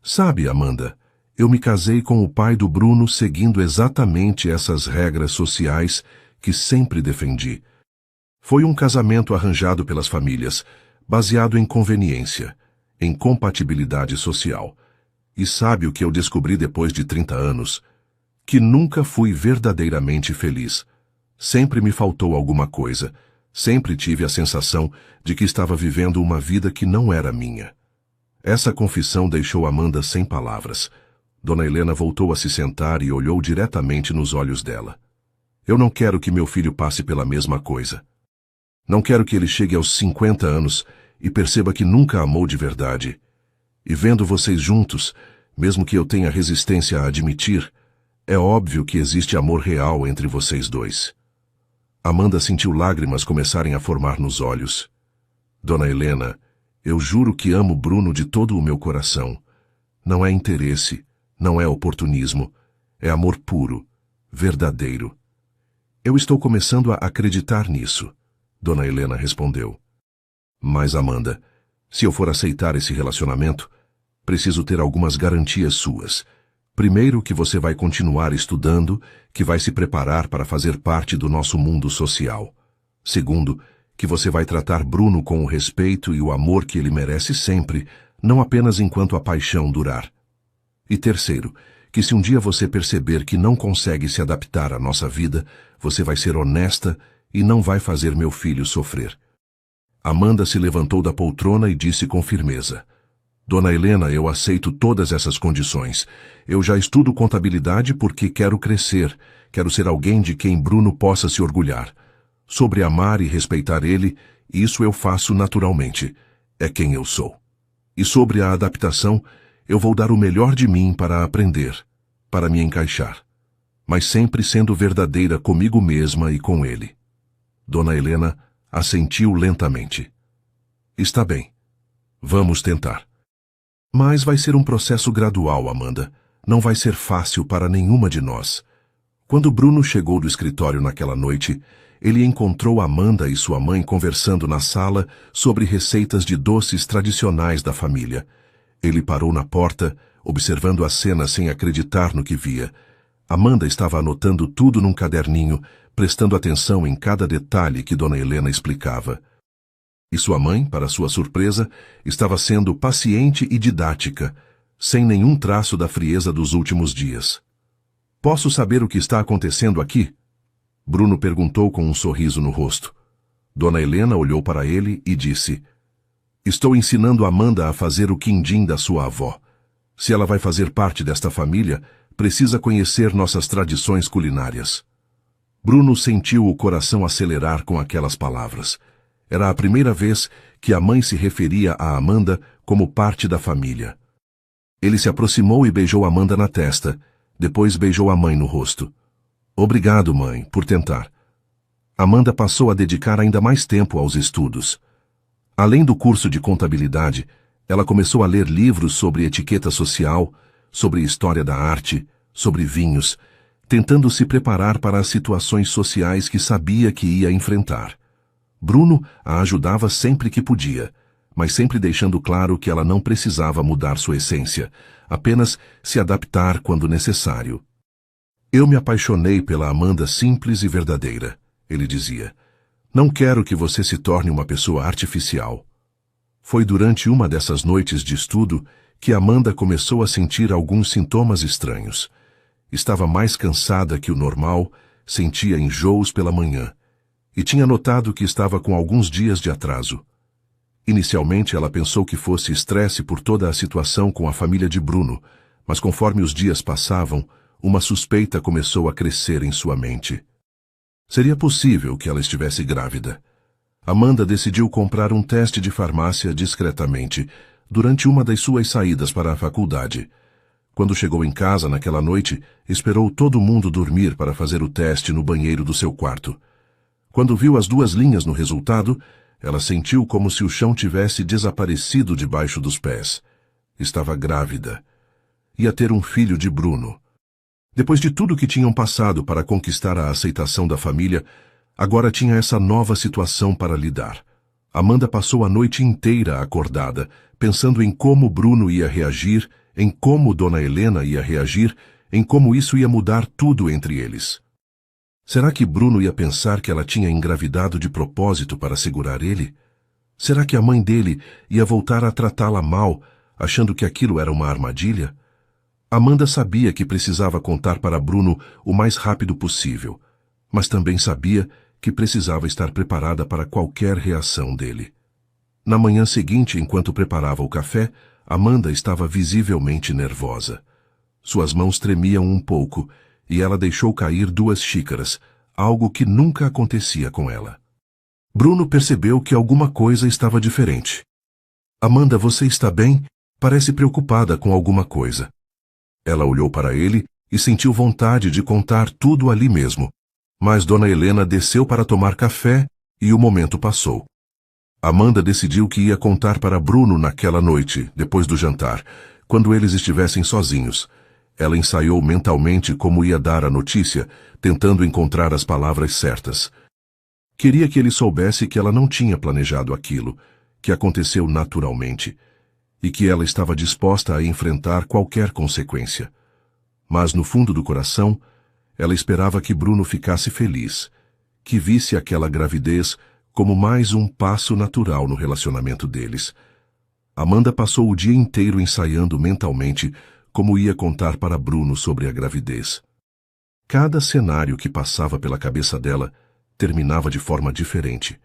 Sabe, Amanda, eu me casei com o pai do Bruno seguindo exatamente essas regras sociais que sempre defendi. Foi um casamento arranjado pelas famílias, baseado em conveniência, em compatibilidade social. E sabe o que eu descobri depois de 30 anos? Que nunca fui verdadeiramente feliz. Sempre me faltou alguma coisa. Sempre tive a sensação de que estava vivendo uma vida que não era minha. Essa confissão deixou Amanda sem palavras. Dona Helena voltou a se sentar e olhou diretamente nos olhos dela. Eu não quero que meu filho passe pela mesma coisa. Não quero que ele chegue aos 50 anos e perceba que nunca amou de verdade. E vendo vocês juntos, mesmo que eu tenha resistência a admitir, é óbvio que existe amor real entre vocês dois. Amanda sentiu lágrimas começarem a formar nos olhos. Dona Helena, eu juro que amo Bruno de todo o meu coração. Não é interesse, não é oportunismo, é amor puro, verdadeiro. Eu estou começando a acreditar nisso, Dona Helena respondeu. Mas, Amanda, se eu for aceitar esse relacionamento, preciso ter algumas garantias suas. Primeiro, que você vai continuar estudando, que vai se preparar para fazer parte do nosso mundo social. Segundo, que você vai tratar Bruno com o respeito e o amor que ele merece sempre, não apenas enquanto a paixão durar. E terceiro, que se um dia você perceber que não consegue se adaptar à nossa vida, você vai ser honesta e não vai fazer meu filho sofrer. Amanda se levantou da poltrona e disse com firmeza: Dona Helena, eu aceito todas essas condições. Eu já estudo contabilidade porque quero crescer, quero ser alguém de quem Bruno possa se orgulhar. Sobre amar e respeitar ele, isso eu faço naturalmente. É quem eu sou. E sobre a adaptação, eu vou dar o melhor de mim para aprender, para me encaixar. Mas sempre sendo verdadeira comigo mesma e com ele. Dona Helena assentiu lentamente. Está bem. Vamos tentar. Mas vai ser um processo gradual, Amanda. Não vai ser fácil para nenhuma de nós. Quando Bruno chegou do escritório naquela noite, ele encontrou Amanda e sua mãe conversando na sala sobre receitas de doces tradicionais da família. Ele parou na porta, observando a cena sem acreditar no que via. Amanda estava anotando tudo num caderninho, prestando atenção em cada detalhe que Dona Helena explicava. E sua mãe, para sua surpresa, estava sendo paciente e didática, sem nenhum traço da frieza dos últimos dias. Posso saber o que está acontecendo aqui? Bruno perguntou com um sorriso no rosto. Dona Helena olhou para ele e disse: Estou ensinando Amanda a fazer o quindim da sua avó. Se ela vai fazer parte desta família, precisa conhecer nossas tradições culinárias. Bruno sentiu o coração acelerar com aquelas palavras. Era a primeira vez que a mãe se referia a Amanda como parte da família. Ele se aproximou e beijou Amanda na testa, depois beijou a mãe no rosto. Obrigado, mãe, por tentar. Amanda passou a dedicar ainda mais tempo aos estudos. Além do curso de contabilidade, ela começou a ler livros sobre etiqueta social, sobre história da arte, sobre vinhos, tentando se preparar para as situações sociais que sabia que ia enfrentar. Bruno a ajudava sempre que podia, mas sempre deixando claro que ela não precisava mudar sua essência, apenas se adaptar quando necessário. Eu me apaixonei pela Amanda simples e verdadeira, ele dizia. Não quero que você se torne uma pessoa artificial. Foi durante uma dessas noites de estudo que Amanda começou a sentir alguns sintomas estranhos. Estava mais cansada que o normal, sentia enjoos pela manhã, e tinha notado que estava com alguns dias de atraso. Inicialmente ela pensou que fosse estresse por toda a situação com a família de Bruno, mas conforme os dias passavam, uma suspeita começou a crescer em sua mente. Seria possível que ela estivesse grávida. Amanda decidiu comprar um teste de farmácia discretamente, durante uma das suas saídas para a faculdade. Quando chegou em casa naquela noite, esperou todo mundo dormir para fazer o teste no banheiro do seu quarto. Quando viu as 2 linhas no resultado, ela sentiu como se o chão tivesse desaparecido debaixo dos pés. Estava grávida. Ia ter um filho de Bruno. Depois de tudo que tinham passado para conquistar a aceitação da família, agora tinha essa nova situação para lidar. Amanda passou a noite inteira acordada, pensando em como Bruno ia reagir, em como Dona Helena ia reagir, em como isso ia mudar tudo entre eles. Será que Bruno ia pensar que ela tinha engravidado de propósito para segurar ele? Será que a mãe dele ia voltar a tratá-la mal, achando que aquilo era uma armadilha? Amanda sabia que precisava contar para Bruno o mais rápido possível, mas também sabia que precisava estar preparada para qualquer reação dele. Na manhã seguinte, enquanto preparava o café, Amanda estava visivelmente nervosa. Suas mãos tremiam um pouco e ela deixou cair 2 xícaras, algo que nunca acontecia com ela. Bruno percebeu que alguma coisa estava diferente. Amanda, você está bem? Parece preocupada com alguma coisa. Ela olhou para ele e sentiu vontade de contar tudo ali mesmo, mas Dona Helena desceu para tomar café e o momento passou. Amanda decidiu que ia contar para Bruno naquela noite, depois do jantar, quando eles estivessem sozinhos. Ela ensaiou mentalmente como ia dar a notícia, tentando encontrar as palavras certas. Queria que ele soubesse que ela não tinha planejado aquilo, que aconteceu naturalmente, e que ela estava disposta a enfrentar qualquer consequência. Mas no fundo do coração, ela esperava que Bruno ficasse feliz, que visse aquela gravidez como mais um passo natural no relacionamento deles. Amanda passou o dia inteiro ensaiando mentalmente como ia contar para Bruno sobre a gravidez. Cada cenário que passava pela cabeça dela terminava de forma diferente.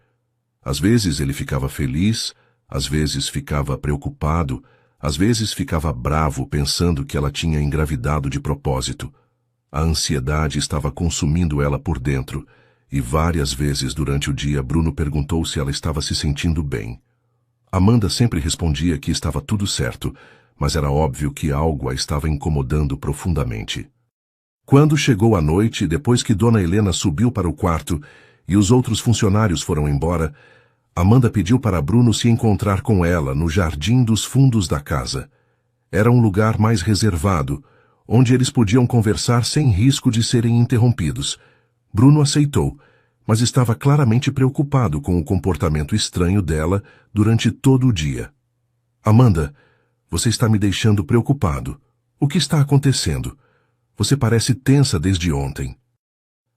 Às vezes ele ficava feliz, às vezes ficava preocupado, às vezes ficava bravo pensando que ela tinha engravidado de propósito. A ansiedade estava consumindo ela por dentro, e várias vezes durante o dia Bruno perguntou se ela estava se sentindo bem. Amanda sempre respondia que estava tudo certo, mas era óbvio que algo a estava incomodando profundamente. Quando chegou a noite, depois que Dona Helena subiu para o quarto e os outros funcionários foram embora, Amanda pediu para Bruno se encontrar com ela no jardim dos fundos da casa. Era um lugar mais reservado, onde eles podiam conversar sem risco de serem interrompidos. Bruno aceitou, mas estava claramente preocupado com o comportamento estranho dela durante todo o dia. Amanda, você está me deixando preocupado. O que está acontecendo? Você parece tensa desde ontem.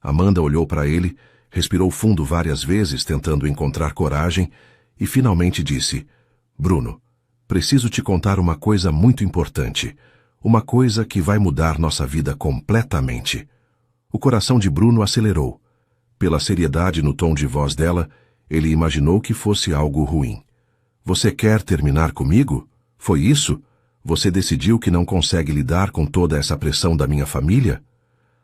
Amanda olhou para ele, respirou fundo várias vezes tentando encontrar coragem e finalmente disse: Bruno, preciso te contar uma coisa muito importante. Uma coisa que vai mudar nossa vida completamente. O coração de Bruno acelerou. Pela seriedade no tom de voz dela, ele imaginou que fosse algo ruim. Você quer terminar comigo? Foi isso? Você decidiu que não consegue lidar com toda essa pressão da minha família?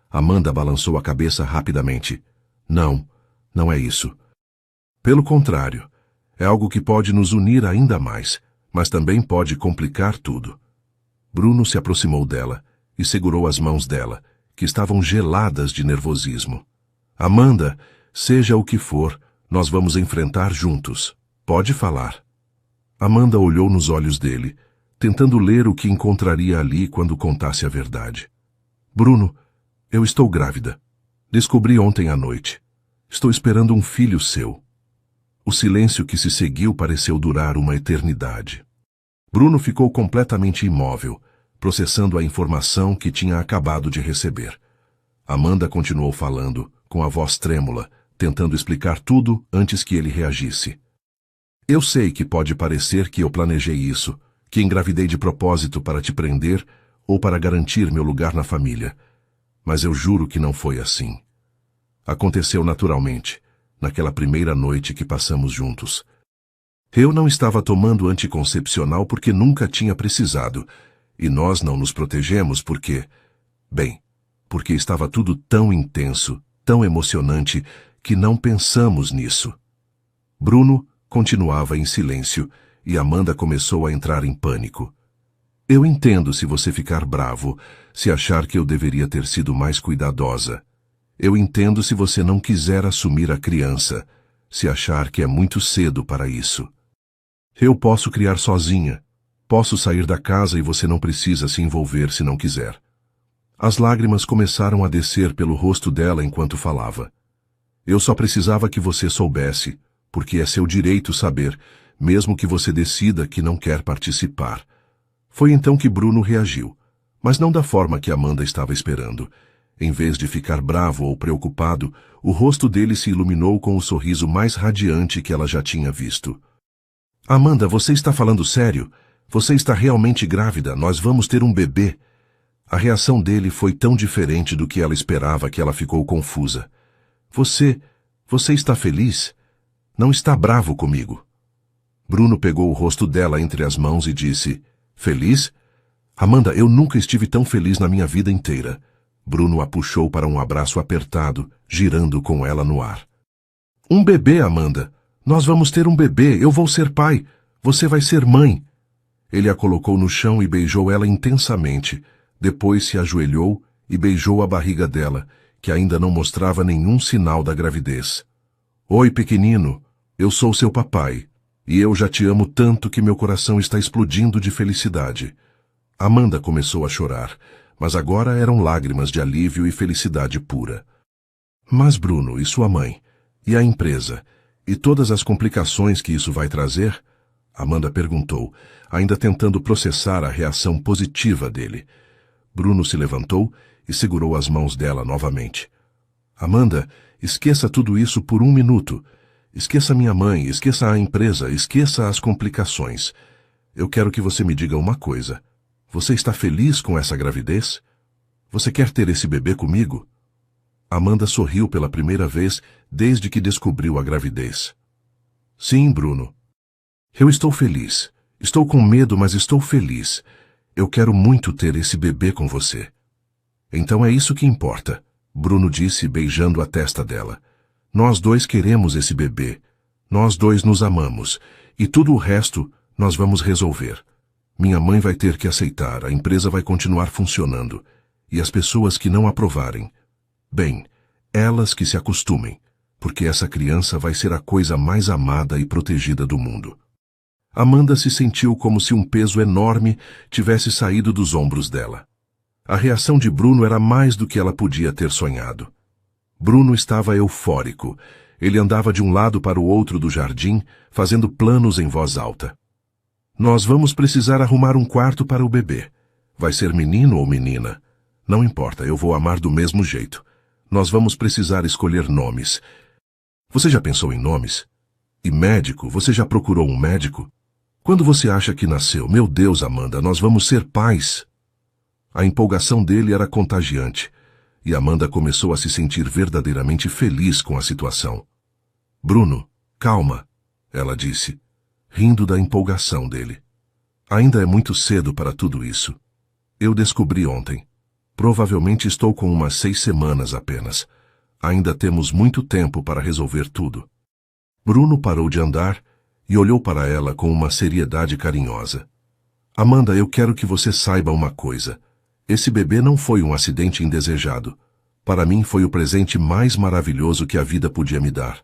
Amanda balançou a cabeça rapidamente. Não, não é isso. Pelo contrário, é algo que pode nos unir ainda mais, mas também pode complicar tudo. Bruno se aproximou dela e segurou as mãos dela, que estavam geladas de nervosismo. Amanda, seja o que for, nós vamos enfrentar juntos. Pode falar. Amanda olhou nos olhos dele, tentando ler o que encontraria ali quando contasse a verdade. Bruno, eu estou grávida. Descobri ontem à noite. Estou esperando um filho seu. O silêncio que se seguiu pareceu durar uma eternidade. Bruno ficou completamente imóvel, processando a informação que tinha acabado de receber. Amanda continuou falando, com a voz trêmula, tentando explicar tudo antes que ele reagisse. Eu sei que pode parecer que eu planejei isso, que engravidei de propósito para te prender ou para garantir meu lugar na família. Mas eu juro que não foi assim. Aconteceu naturalmente, naquela primeira noite que passamos juntos. Eu não estava tomando anticoncepcional porque nunca tinha precisado, e nós não nos protegemos porque... Bem, porque estava tudo tão intenso, tão emocionante, que não pensamos nisso. Bruno continuava em silêncio, e Amanda começou a entrar em pânico. Eu entendo se você ficar bravo, se achar que eu deveria ter sido mais cuidadosa. Eu entendo se você não quiser assumir a criança, se achar que é muito cedo para isso. Eu posso criar sozinha. Posso sair da casa e você não precisa se envolver se não quiser. As lágrimas começaram a descer pelo rosto dela enquanto falava. Eu só precisava que você soubesse, porque é seu direito saber, mesmo que você decida que não quer participar. Foi então que Bruno reagiu, mas não da forma que Amanda estava esperando. Em vez de ficar bravo ou preocupado, o rosto dele se iluminou com o sorriso mais radiante que ela já tinha visto. Amanda, você está falando sério? Você está realmente grávida? Nós vamos ter um bebê. A reação dele foi tão diferente do que ela esperava que ela ficou confusa. Você está feliz? Não está bravo comigo? Bruno pegou o rosto dela entre as mãos e disse, feliz? Amanda, eu nunca estive tão feliz na minha vida inteira. Bruno a puxou para um abraço apertado, girando com ela no ar. Um bebê, Amanda. Nós vamos ter um bebê, eu vou ser pai. Você vai ser mãe. Ele a colocou no chão e beijou ela intensamente. Depois se ajoelhou e beijou a barriga dela, que ainda não mostrava nenhum sinal da gravidez. Oi, pequenino. Eu sou seu papai. E eu já te amo tanto que meu coração está explodindo de felicidade. Amanda começou a chorar, mas agora eram lágrimas de alívio e felicidade pura. Mas Bruno, e sua mãe? E a empresa? E todas as complicações que isso vai trazer? Amanda perguntou, ainda tentando processar a reação positiva dele. Bruno se levantou e segurou as mãos dela novamente. Amanda, esqueça tudo isso por um minuto. Esqueça minha mãe, esqueça a empresa, esqueça as complicações. Eu quero que você me diga uma coisa. Você está feliz com essa gravidez? Você quer ter esse bebê comigo? Amanda sorriu pela primeira vez desde que descobriu a gravidez. Sim, Bruno. Eu estou feliz. Estou com medo, mas estou feliz. Eu quero muito ter esse bebê com você. Então é isso que importa, Bruno disse, beijando a testa dela. Nós dois queremos esse bebê. Nós dois nos amamos. E tudo o resto nós vamos resolver. Minha mãe vai ter que aceitar, a empresa vai continuar funcionando. E as pessoas que não aprovarem, bem, elas que se acostumem, porque essa criança vai ser a coisa mais amada e protegida do mundo. Amanda se sentiu como se um peso enorme tivesse saído dos ombros dela. A reação de Bruno era mais do que ela podia ter sonhado. Bruno estava eufórico. Ele andava de um lado para o outro do jardim, fazendo planos em voz alta. Nós vamos precisar arrumar um quarto para o bebê. Vai ser menino ou menina? Não importa, eu vou amar do mesmo jeito. Nós vamos precisar escolher nomes. Você já pensou em nomes? E médico? Você já procurou um médico? Quando você acha que nasceu? Meu Deus, Amanda, nós vamos ser pais. A empolgação dele era contagiante, e Amanda começou a se sentir verdadeiramente feliz com a situação. Bruno, calma, ela disse, rindo da empolgação dele. Ainda é muito cedo para tudo isso. Eu descobri ontem. Provavelmente estou com umas 6 semanas apenas. Ainda temos muito tempo para resolver tudo. Bruno parou de andar e olhou para ela com uma seriedade carinhosa. Amanda, eu quero que você saiba uma coisa. Esse bebê não foi um acidente indesejado. Para mim foi o presente mais maravilhoso que a vida podia me dar.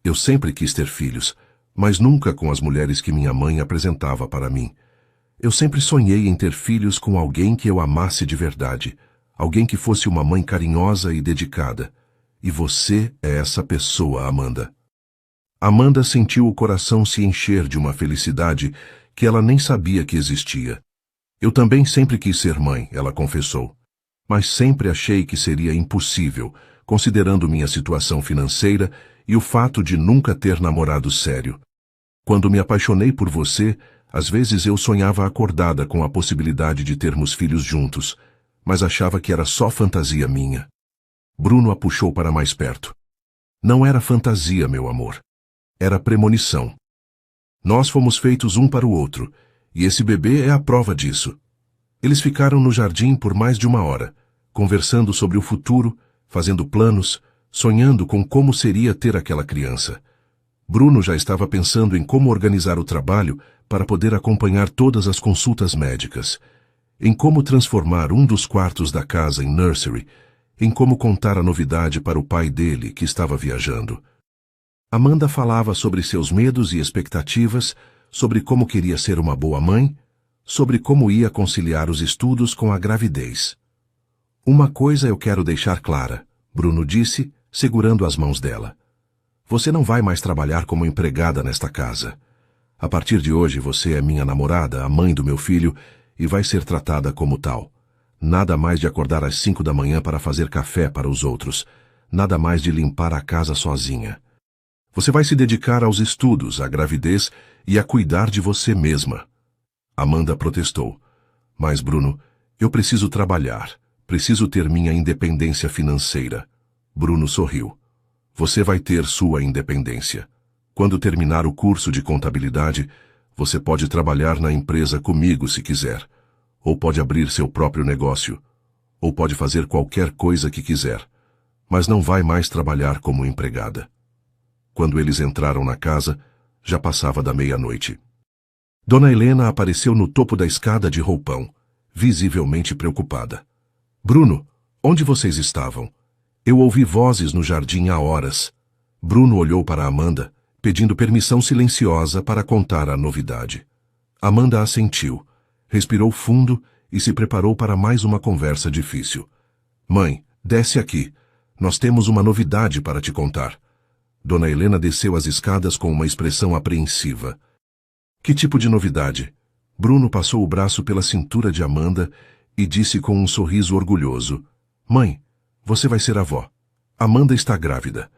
Eu sempre quis ter filhos, mas nunca com as mulheres que minha mãe apresentava para mim. Eu sempre sonhei em ter filhos com alguém que eu amasse de verdade, alguém que fosse uma mãe carinhosa e dedicada. E você é essa pessoa, Amanda. Amanda sentiu o coração se encher de uma felicidade que ela nem sabia que existia. Eu também sempre quis ser mãe, ela confessou. Mas sempre achei que seria impossível, considerando minha situação financeira e o fato de nunca ter namorado sério. Quando me apaixonei por você, às vezes eu sonhava acordada com a possibilidade de termos filhos juntos, mas achava que era só fantasia minha. Bruno a puxou para mais perto. Não era fantasia, meu amor. Era premonição. Nós fomos feitos um para o outro, e esse bebê é a prova disso. Eles ficaram no jardim por mais de 1 hora, conversando sobre o futuro, fazendo planos, sonhando com como seria ter aquela criança. Bruno já estava pensando em como organizar o trabalho para poder acompanhar todas as consultas médicas, em como transformar um dos quartos da casa em nursery, em como contar a novidade para o pai dele que estava viajando. Amanda falava sobre seus medos e expectativas, sobre como queria ser uma boa mãe, sobre como ia conciliar os estudos com a gravidez. Uma coisa eu quero deixar clara, Bruno disse, segurando as mãos dela. Você não vai mais trabalhar como empregada nesta casa. A partir de hoje você é minha namorada, a mãe do meu filho, e vai ser tratada como tal. Nada mais de acordar às 5 da manhã para fazer café para os outros. Nada mais de limpar a casa sozinha. Você vai se dedicar aos estudos, à gravidez e a cuidar de você mesma. Amanda protestou. Mas, Bruno, eu preciso trabalhar. Preciso ter minha independência financeira. Bruno sorriu. Você vai ter sua independência. Quando terminar o curso de contabilidade, você pode trabalhar na empresa comigo se quiser. Ou pode abrir seu próprio negócio. Ou pode fazer qualquer coisa que quiser. Mas não vai mais trabalhar como empregada. Quando eles entraram na casa, já passava da meia-noite. Dona Helena apareceu no topo da escada de roupão, visivelmente preocupada. Bruno, onde vocês estavam? Eu ouvi vozes no jardim há horas. Bruno olhou para Amanda, pedindo permissão silenciosa para contar a novidade. Amanda assentiu, respirou fundo e se preparou para mais uma conversa difícil. Mãe, desce aqui. Nós temos uma novidade para te contar. Dona Helena desceu as escadas com uma expressão apreensiva. Que tipo de novidade? Bruno passou o braço pela cintura de Amanda e disse com um sorriso orgulhoso. Mãe, você vai ser avó. Amanda está grávida.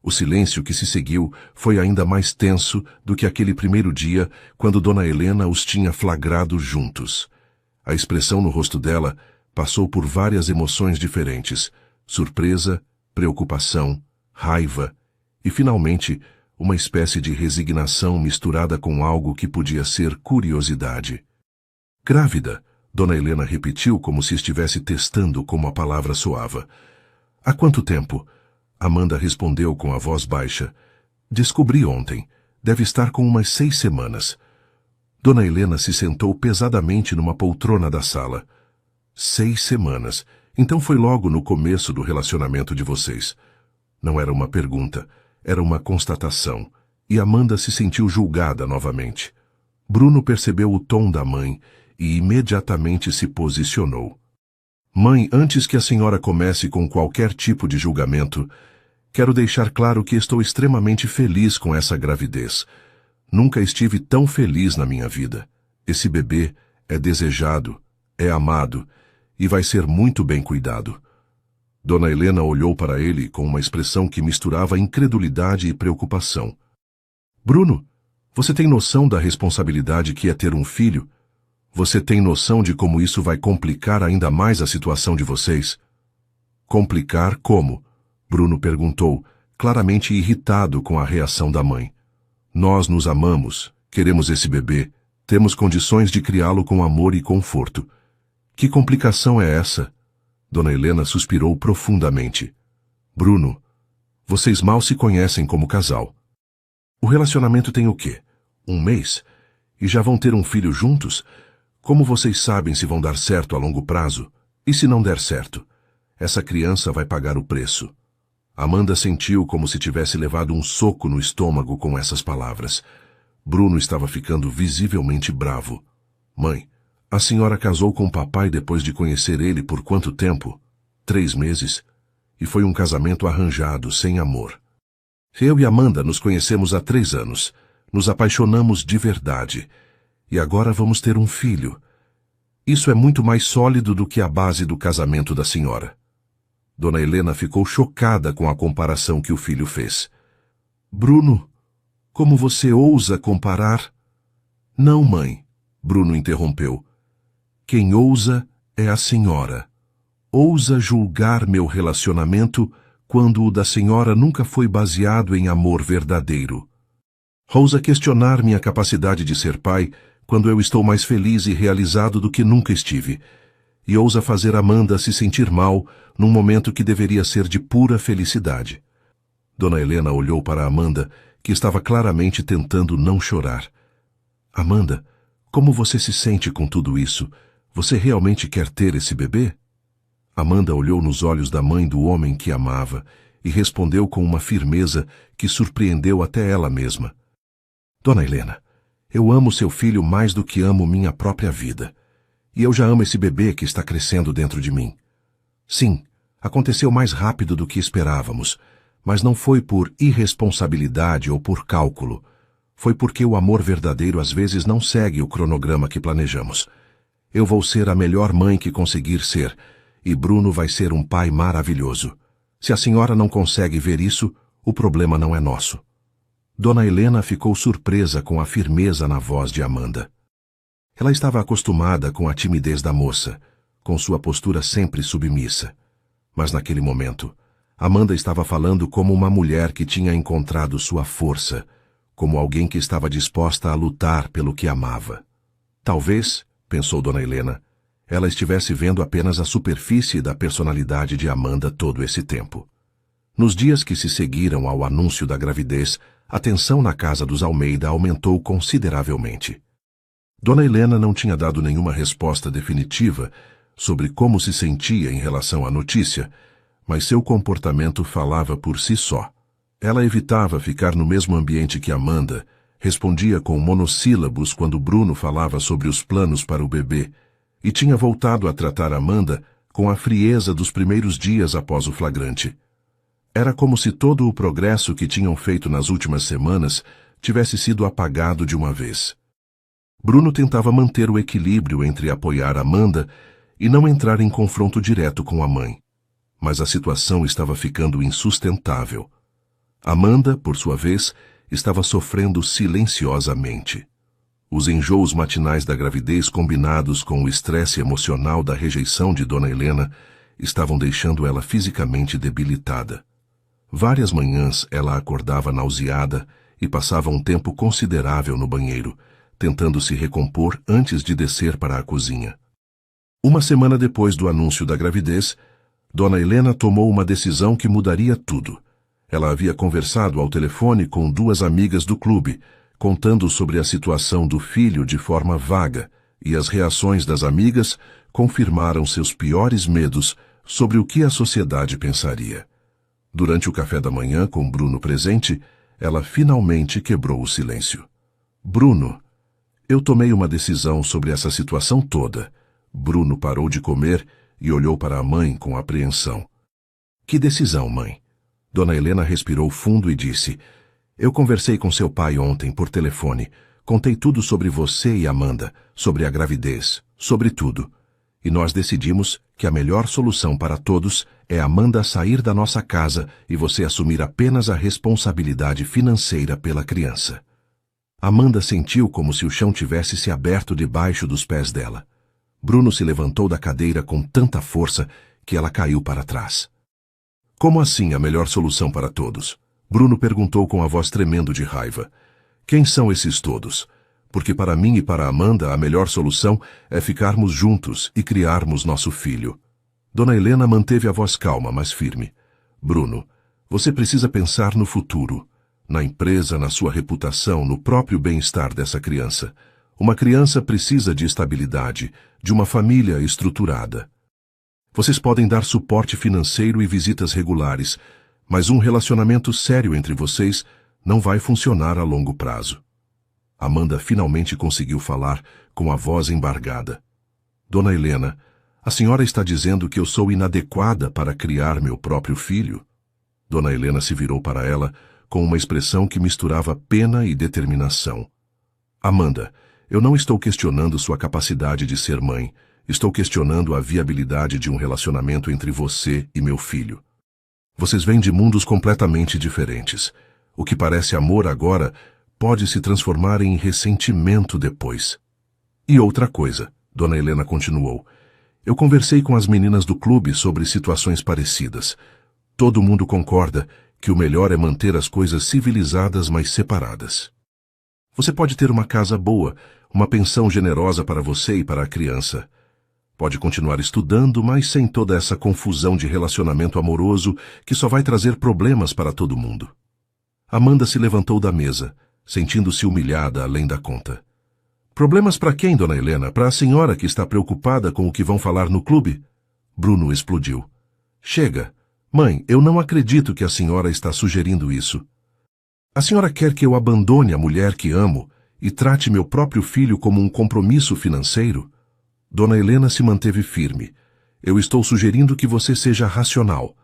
O silêncio que se seguiu foi ainda mais tenso do que aquele primeiro dia quando Dona Helena os tinha flagrado juntos. A expressão no rosto dela passou por várias emoções diferentes. Surpresa, preocupação, raiva e, finalmente, uma espécie de resignação misturada com algo que podia ser curiosidade. Grávida, Dona Helena repetiu como se estivesse testando como a palavra soava. Há quanto tempo? Amanda respondeu com a voz baixa. Descobri ontem. Deve estar com umas 6 semanas. Dona Helena se sentou pesadamente numa poltrona da sala. 6 semanas. Então foi logo no começo do relacionamento de vocês. Não era uma pergunta. Era uma constatação, e Amanda se sentiu julgada novamente. Bruno percebeu o tom da mãe e imediatamente se posicionou. Mãe, antes que a senhora comece com qualquer tipo de julgamento, quero deixar claro que estou extremamente feliz com essa gravidez. Nunca estive tão feliz na minha vida. Esse bebê é desejado, é amado e vai ser muito bem cuidado. Dona Helena olhou para ele com uma expressão que misturava incredulidade e preocupação. Bruno, você tem noção da responsabilidade que é ter um filho? Você tem noção de como isso vai complicar ainda mais a situação de vocês? Complicar como? Bruno perguntou, claramente irritado com a reação da mãe. Nós nos amamos, queremos esse bebê, temos condições de criá-lo com amor e conforto. Que complicação é essa? Dona Helena suspirou profundamente. Bruno, vocês mal se conhecem como casal. O relacionamento tem o quê? 1 mês? E já vão ter um filho juntos? Como vocês sabem se vão dar certo a longo prazo? E se não der certo? Essa criança vai pagar o preço. Amanda sentiu como se tivesse levado um soco no estômago com essas palavras. Bruno estava ficando visivelmente bravo. Mãe, a senhora casou com o papai depois de conhecer ele por quanto tempo? 3 meses. E foi um casamento arranjado, sem amor. Eu e Amanda nos conhecemos há 3 anos. Nos apaixonamos de verdade. E agora vamos ter um filho. Isso é muito mais sólido do que a base do casamento da senhora. Dona Helena ficou chocada com a comparação que o filho fez. Bruno, como você ousa comparar? Não, mãe, Bruno interrompeu. Quem ousa é a senhora. Ousa julgar meu relacionamento quando o da senhora nunca foi baseado em amor verdadeiro. Ousa questionar minha capacidade de ser pai quando eu estou mais feliz e realizado do que nunca estive. E ousa fazer Amanda se sentir mal num momento que deveria ser de pura felicidade. Dona Helena olhou para Amanda, que estava claramente tentando não chorar. Amanda, como você se sente com tudo isso? Você realmente quer ter esse bebê? Amanda olhou nos olhos da mãe do homem que amava e respondeu com uma firmeza que surpreendeu até ela mesma. Dona Helena, eu amo seu filho mais do que amo minha própria vida. E eu já amo esse bebê que está crescendo dentro de mim. Sim, aconteceu mais rápido do que esperávamos, mas não foi por irresponsabilidade ou por cálculo. Foi porque o amor verdadeiro às vezes não segue o cronograma que planejamos. Eu vou ser a melhor mãe que conseguir ser, e Bruno vai ser um pai maravilhoso. Se a senhora não consegue ver isso, o problema não é nosso. Dona Helena ficou surpresa com a firmeza na voz de Amanda. Ela estava acostumada com a timidez da moça, com sua postura sempre submissa. Mas naquele momento, Amanda estava falando como uma mulher que tinha encontrado sua força, como alguém que estava disposta a lutar pelo que amava. Talvez, pensou Dona Helena, ela estivesse vendo apenas a superfície da personalidade de Amanda todo esse tempo. Nos dias que se seguiram ao anúncio da gravidez, a tensão na casa dos Almeida aumentou consideravelmente. Dona Helena não tinha dado nenhuma resposta definitiva sobre como se sentia em relação à notícia, mas seu comportamento falava por si só. Ela evitava ficar no mesmo ambiente que Amanda, respondia com monossílabos quando Bruno falava sobre os planos para o bebê, e tinha voltado a tratar Amanda com a frieza dos primeiros dias após o flagrante. Era como se todo o progresso que tinham feito nas últimas semanas tivesse sido apagado de uma vez. Bruno tentava manter o equilíbrio entre apoiar Amanda e não entrar em confronto direto com a mãe. Mas a situação estava ficando insustentável. Amanda, por sua vez, estava sofrendo silenciosamente. Os enjoos matinais da gravidez combinados com o estresse emocional da rejeição de Dona Helena estavam deixando ela fisicamente debilitada. Várias manhãs ela acordava nauseada e passava um tempo considerável no banheiro, tentando se recompor antes de descer para a cozinha. Uma semana depois do anúncio da gravidez, Dona Helena tomou uma decisão que mudaria tudo. Ela havia conversado ao telefone com 2 amigas do clube, contando sobre a situação do filho de forma vaga, e as reações das amigas confirmaram seus piores medos sobre o que a sociedade pensaria. Durante o café da manhã, com Bruno presente, ela finalmente quebrou o silêncio. Bruno, eu tomei uma decisão sobre essa situação toda. Bruno parou de comer e olhou para a mãe com apreensão. Que decisão, mãe? Dona Helena respirou fundo e disse, eu conversei com seu pai ontem por telefone. Contei tudo sobre você e Amanda, sobre a gravidez, sobre tudo. E nós decidimos que a melhor solução para todos é Amanda sair da nossa casa e você assumir apenas a responsabilidade financeira pela criança. Amanda sentiu como se o chão tivesse se aberto debaixo dos pés dela. Bruno se levantou da cadeira com tanta força que ela caiu para trás. Como assim a melhor solução para todos? Bruno perguntou com a voz tremendo de raiva. Quem são esses todos? Porque para mim e para Amanda a melhor solução é ficarmos juntos e criarmos nosso filho. Dona Helena manteve a voz calma, mas firme. Bruno, você precisa pensar no futuro, na empresa, na sua reputação, no próprio bem-estar dessa criança. Uma criança precisa de estabilidade, de uma família estruturada. Vocês podem dar suporte financeiro e visitas regulares, mas um relacionamento sério entre vocês não vai funcionar a longo prazo. Amanda finalmente conseguiu falar com a voz embargada. Dona Helena, a senhora está dizendo que eu sou inadequada para criar meu próprio filho? Dona Helena se virou para ela com uma expressão que misturava pena e determinação. Amanda, eu não estou questionando sua capacidade de ser mãe. Estou questionando a viabilidade de um relacionamento entre você e meu filho. Vocês vêm de mundos completamente diferentes. O que parece amor agora pode se transformar em ressentimento depois. E outra coisa, Dona Helena continuou. Eu conversei com as meninas do clube sobre situações parecidas. Todo mundo concorda que o melhor é manter as coisas civilizadas, mas separadas. Você pode ter uma casa boa, uma pensão generosa para você e para a criança. Pode continuar estudando, mas sem toda essa confusão de relacionamento amoroso que só vai trazer problemas para todo mundo. Amanda se levantou da mesa, sentindo-se humilhada além da conta. Problemas para quem, Dona Helena? Para a senhora que está preocupada com o que vão falar no clube? Bruno explodiu. Chega. Mãe, eu não acredito que a senhora está sugerindo isso. A senhora quer que eu abandone a mulher que amo e trate meu próprio filho como um compromisso financeiro? Dona Helena se manteve firme. Eu estou sugerindo que você seja racional.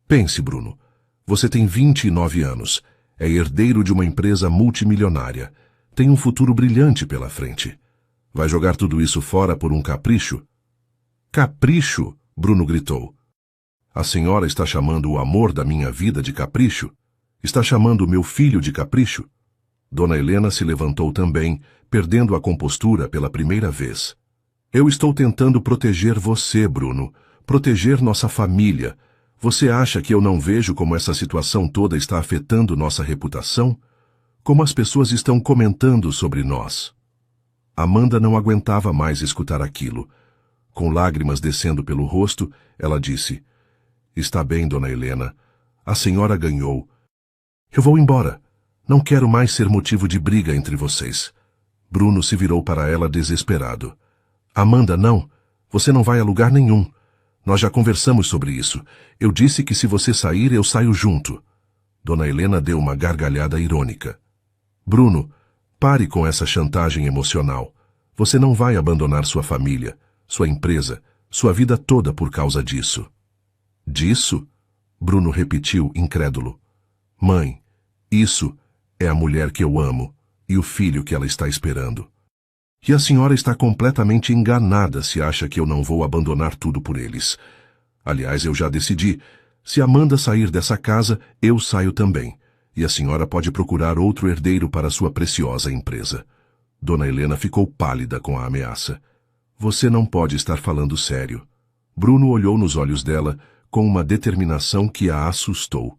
Pense, Bruno. Você tem 29 anos. É herdeiro de uma empresa multimilionária. Tem um futuro brilhante pela frente. Vai jogar tudo isso fora por um capricho? Capricho? Bruno gritou. A senhora está chamando o amor da minha vida de capricho? Está chamando o meu filho de capricho? Dona Helena se levantou também, perdendo a compostura pela primeira vez. Eu estou tentando proteger você, Bruno. Proteger nossa família. Você acha que eu não vejo como essa situação toda está afetando nossa reputação? Como as pessoas estão comentando sobre nós? Amanda não aguentava mais escutar aquilo. Com lágrimas descendo pelo rosto, ela disse, Está bem, Dona Helena. A senhora ganhou. Eu vou embora. Não quero mais ser motivo de briga entre vocês. Bruno se virou para ela desesperado. Amanda, não. Você não vai a lugar nenhum. Nós já conversamos sobre isso. Eu disse que se você sair, eu saio junto. Dona Helena deu uma gargalhada irônica. Bruno, pare com essa chantagem emocional. Você não vai abandonar sua família, sua empresa, sua vida toda por causa disso. Disso? Bruno repetiu, incrédulo. Mãe, isso é a mulher que eu amo e o filho que ela está esperando. E a senhora está completamente enganada se acha que eu não vou abandonar tudo por eles. Aliás, eu já decidi. Se Amanda sair dessa casa, eu saio também. E a senhora pode procurar outro herdeiro para sua preciosa empresa. Dona Helena ficou pálida com a ameaça. Você não pode estar falando sério. Bruno olhou nos olhos dela com uma determinação que a assustou.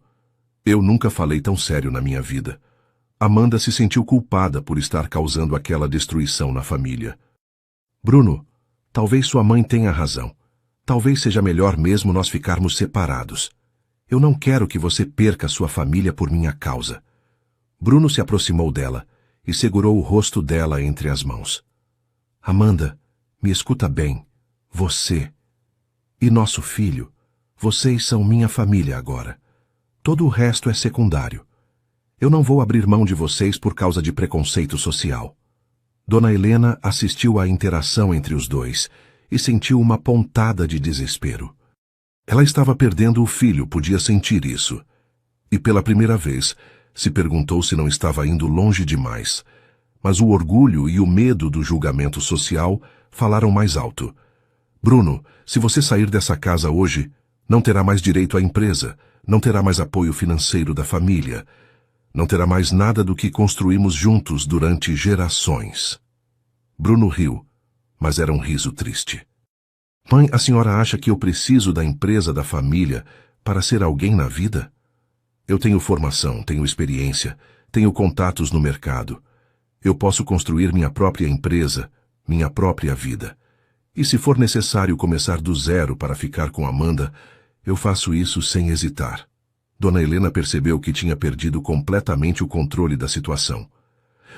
Eu nunca falei tão sério na minha vida. Amanda se sentiu culpada por estar causando aquela destruição na família. Bruno, talvez sua mãe tenha razão. Talvez seja melhor mesmo nós ficarmos separados. Eu não quero que você perca sua família por minha causa. Bruno se aproximou dela e segurou o rosto dela entre as mãos. Amanda, me escuta bem. Você e nosso filho, vocês são minha família agora. Todo o resto é secundário. Eu não vou abrir mão de vocês por causa de preconceito social. Dona Helena assistiu à interação entre os dois e sentiu uma pontada de desespero. Ela estava perdendo o filho, podia sentir isso. E pela primeira vez, se perguntou se não estava indo longe demais. Mas o orgulho e o medo do julgamento social falaram mais alto. Bruno, se você sair dessa casa hoje, não terá mais direito à empresa, não terá mais apoio financeiro da família, não terá mais nada do que construímos juntos durante gerações. Bruno riu, mas era um riso triste. Mãe, a senhora acha que eu preciso da empresa da família para ser alguém na vida? Eu tenho formação, tenho experiência, tenho contatos no mercado. Eu posso construir minha própria empresa, minha própria vida. E se for necessário começar do zero para ficar com Amanda, eu faço isso sem hesitar. Dona Helena percebeu que tinha perdido completamente o controle da situação.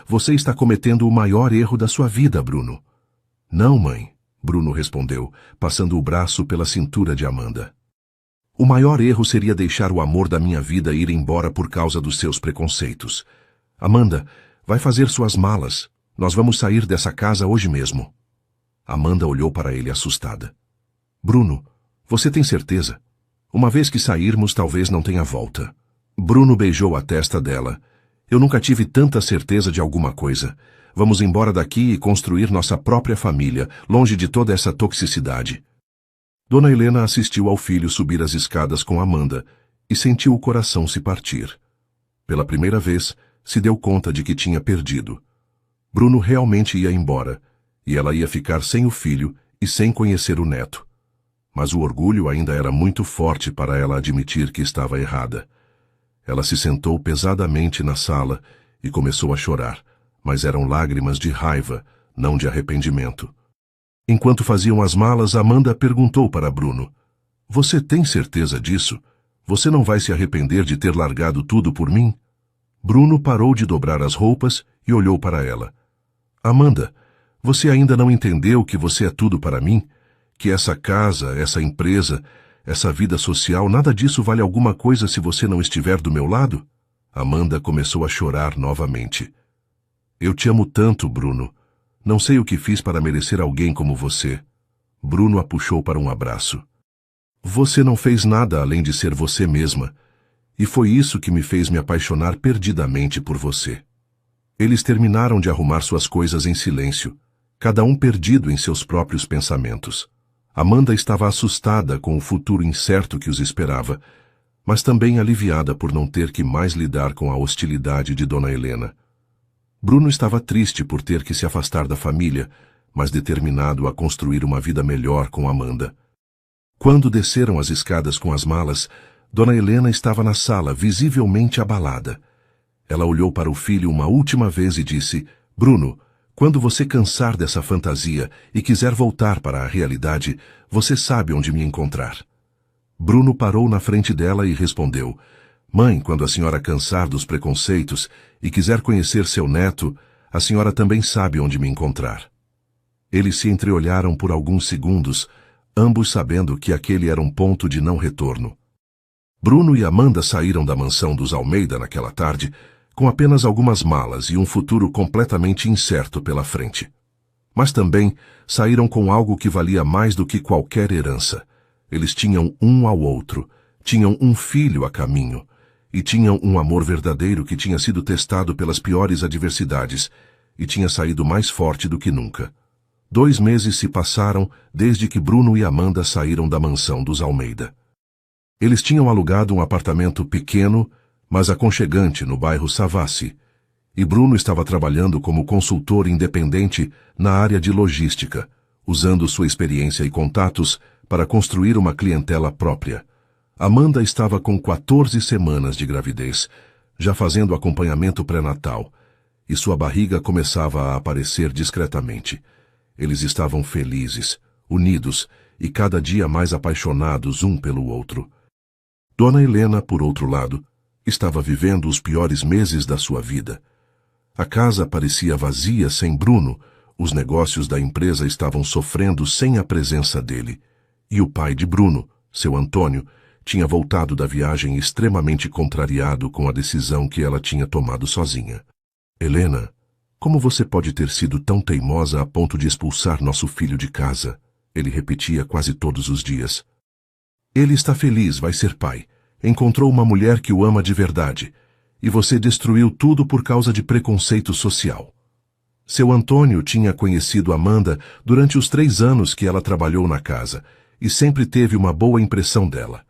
Você está cometendo o maior erro da sua vida, Bruno. Não, mãe, Bruno respondeu, passando o braço pela cintura de Amanda. O maior erro seria deixar o amor da minha vida ir embora por causa dos seus preconceitos. Amanda, vai fazer suas malas. Nós vamos sair dessa casa hoje mesmo. Amanda olhou para ele assustada. Bruno, você tem certeza? Uma vez que sairmos, talvez não tenha volta. Bruno beijou a testa dela. Eu nunca tive tanta certeza de alguma coisa. Vamos embora daqui e construir nossa própria família, longe de toda essa toxicidade. Dona Helena assistiu ao filho subir as escadas com Amanda e sentiu o coração se partir. Pela primeira vez, se deu conta de que tinha perdido. Bruno realmente ia embora, e ela ia ficar sem o filho e sem conhecer o neto. Mas o orgulho ainda era muito forte para ela admitir que estava errada. Ela se sentou pesadamente na sala e começou a chorar, mas eram lágrimas de raiva, não de arrependimento. Enquanto faziam as malas, Amanda perguntou para Bruno: Você tem certeza disso? Você não vai se arrepender de ter largado tudo por mim? Bruno parou de dobrar as roupas e olhou para ela. Amanda, você ainda não entendeu que você é tudo para mim? Que essa casa, essa empresa, essa vida social, nada disso vale alguma coisa se você não estiver do meu lado? Amanda começou a chorar novamente. Eu te amo tanto, Bruno. Não sei o que fiz para merecer alguém como você. Bruno a puxou para um abraço. Você não fez nada além de ser você mesma. E foi isso que me fez me apaixonar perdidamente por você. Eles terminaram de arrumar suas coisas em silêncio, cada um perdido em seus próprios pensamentos. Amanda estava assustada com o futuro incerto que os esperava, mas também aliviada por não ter que mais lidar com a hostilidade de Dona Helena. Bruno estava triste por ter que se afastar da família, mas determinado a construir uma vida melhor com Amanda. Quando desceram as escadas com as malas, Dona Helena estava na sala, visivelmente abalada. Ela olhou para o filho uma última vez e disse: Bruno, quando você cansar dessa fantasia e quiser voltar para a realidade, você sabe onde me encontrar. Bruno parou na frente dela e respondeu: Mãe, quando a senhora cansar dos preconceitos e quiser conhecer seu neto, a senhora também sabe onde me encontrar. Eles se entreolharam por alguns segundos, ambos sabendo que aquele era um ponto de não retorno. Bruno e Amanda saíram da mansão dos Almeida naquela tarde, com apenas algumas malas e um futuro completamente incerto pela frente. Mas também saíram com algo que valia mais do que qualquer herança. Eles tinham um ao outro, tinham um filho a caminho, e tinham um amor verdadeiro que tinha sido testado pelas piores adversidades e tinha saído mais forte do que nunca. 2 meses se passaram desde que Bruno e Amanda saíram da mansão dos Almeida. Eles tinham alugado um apartamento pequeno, mas aconchegante no bairro Savassi, e Bruno estava trabalhando como consultor independente na área de logística, usando sua experiência e contatos para construir uma clientela própria. Amanda estava com 14 semanas de gravidez, já fazendo acompanhamento pré-natal, e sua barriga começava a aparecer discretamente. Eles estavam felizes, unidos e cada dia mais apaixonados um pelo outro. Dona Helena, por outro lado, estava vivendo os piores meses da sua vida. A casa parecia vazia sem Bruno, os negócios da empresa estavam sofrendo sem a presença dele, e o pai de Bruno, seu Antônio, tinha voltado da viagem extremamente contrariado com a decisão que ela tinha tomado sozinha. Helena, como você pode ter sido tão teimosa a ponto de expulsar nosso filho de casa? Ele repetia quase todos os dias. Ele está feliz, vai ser pai. Encontrou uma mulher que o ama de verdade. E você destruiu tudo por causa de preconceito social. Seu Antônio tinha conhecido Amanda durante os 3 anos que ela trabalhou na casa e sempre teve uma boa impressão dela.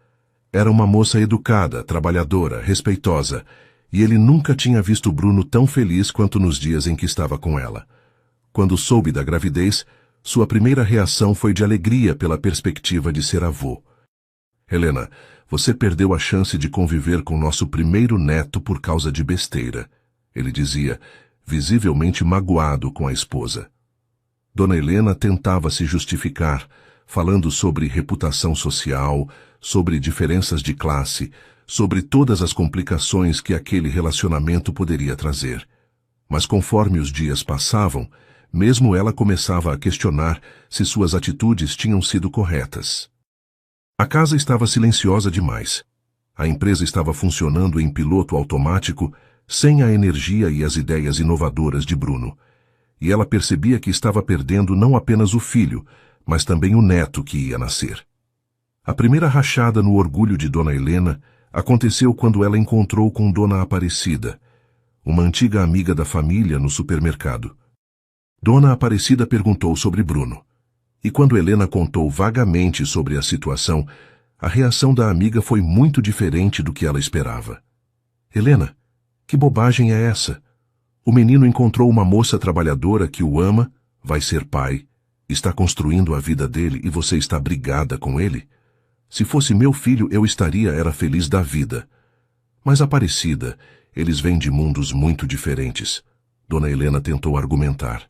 Era uma moça educada, trabalhadora, respeitosa, e ele nunca tinha visto Bruno tão feliz quanto nos dias em que estava com ela. Quando soube da gravidez, sua primeira reação foi de alegria pela perspectiva de ser avô. Helena, você perdeu a chance de conviver com nosso primeiro neto por causa de besteira, ele dizia, visivelmente magoado com a esposa. Dona Helena tentava se justificar, falando sobre reputação social, sobre diferenças de classe, sobre todas as complicações que aquele relacionamento poderia trazer. Mas conforme os dias passavam, mesmo ela começava a questionar se suas atitudes tinham sido corretas. A casa estava silenciosa demais. A empresa estava funcionando em piloto automático, sem a energia e as ideias inovadoras de Bruno. E ela percebia que estava perdendo não apenas o filho, mas também o neto que ia nascer. A primeira rachada no orgulho de Dona Helena aconteceu quando ela encontrou com Dona Aparecida, uma antiga amiga da família, no supermercado. Dona Aparecida perguntou sobre Bruno. E quando Helena contou vagamente sobre a situação, a reação da amiga foi muito diferente do que ela esperava. Helena, que bobagem é essa? O menino encontrou uma moça trabalhadora que o ama, vai ser pai, está construindo a vida dele e você está brigada com ele? Se fosse meu filho, eu era feliz da vida. Mas Aparecida, eles vêm de mundos muito diferentes. Dona Helena tentou argumentar.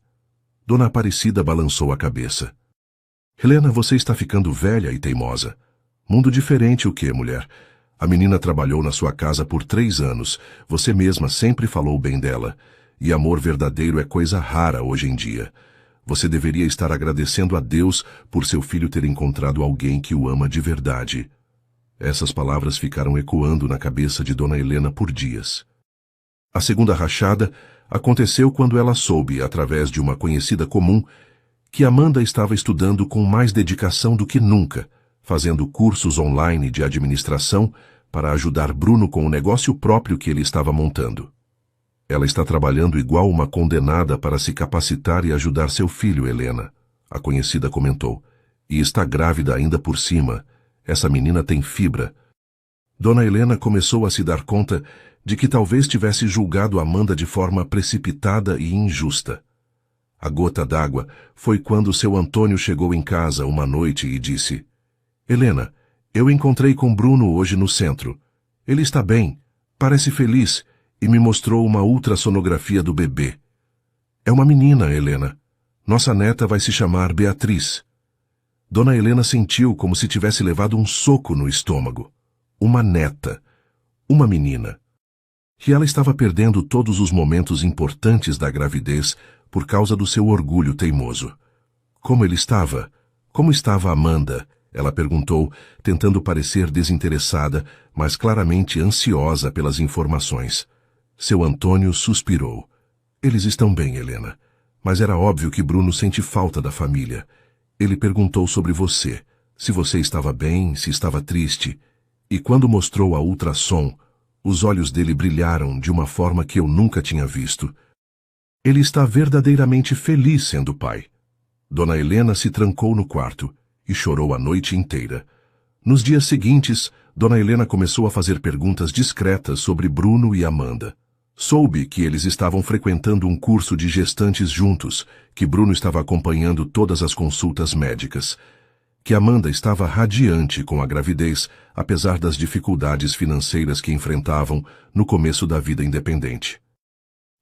Dona Aparecida balançou a cabeça. Helena, você está ficando velha e teimosa. Mundo diferente o quê, mulher? A menina trabalhou na sua casa por 3 anos. Você mesma sempre falou bem dela. E amor verdadeiro é coisa rara hoje em dia. Você deveria estar agradecendo a Deus por seu filho ter encontrado alguém que o ama de verdade. Essas palavras ficaram ecoando na cabeça de Dona Helena por dias. A segunda rachada aconteceu quando ela soube, através de uma conhecida comum, que Amanda estava estudando com mais dedicação do que nunca, fazendo cursos online de administração para ajudar Bruno com o negócio próprio que ele estava montando. Ela está trabalhando igual uma condenada para se capacitar e ajudar seu filho, Helena, a conhecida comentou. E está grávida ainda por cima. Essa menina tem fibra. Dona Helena começou a se dar conta de que talvez tivesse julgado Amanda de forma precipitada e injusta. A gota d'água foi quando seu Antônio chegou em casa uma noite e disse: Helena, eu encontrei com Bruno hoje no centro. Ele está bem, parece feliz, e me mostrou uma ultrassonografia do bebê. É uma menina, Helena. Nossa neta vai se chamar Beatriz. Dona Helena sentiu como se tivesse levado um soco no estômago. Uma neta. Uma menina. E ela estava perdendo todos os momentos importantes da gravidez por causa do seu orgulho teimoso. Como ele estava? Como estava Amanda? Ela perguntou, tentando parecer desinteressada, mas claramente ansiosa pelas informações. Seu Antônio suspirou. Eles estão bem, Helena. Mas era óbvio que Bruno sente falta da família. Ele perguntou sobre você, se você estava bem, se estava triste. E quando mostrou a ultrassom, os olhos dele brilharam de uma forma que eu nunca tinha visto. Ele está verdadeiramente feliz sendo pai. Dona Helena se trancou no quarto e chorou a noite inteira. Nos dias seguintes, Dona Helena começou a fazer perguntas discretas sobre Bruno e Amanda. Soube que eles estavam frequentando um curso de gestantes juntos, que Bruno estava acompanhando todas as consultas médicas, que Amanda estava radiante com a gravidez, apesar das dificuldades financeiras que enfrentavam no começo da vida independente.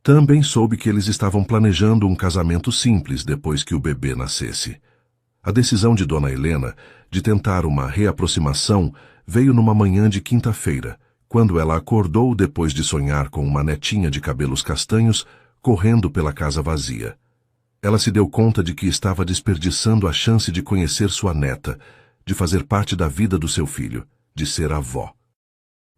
Também soube que eles estavam planejando um casamento simples depois que o bebê nascesse. A decisão de Dona Helena de tentar uma reaproximação veio numa manhã de quinta-feira, quando ela acordou depois de sonhar com uma netinha de cabelos castanhos correndo pela casa vazia. Ela se deu conta de que estava desperdiçando a chance de conhecer sua neta, de fazer parte da vida do seu filho, de ser avó.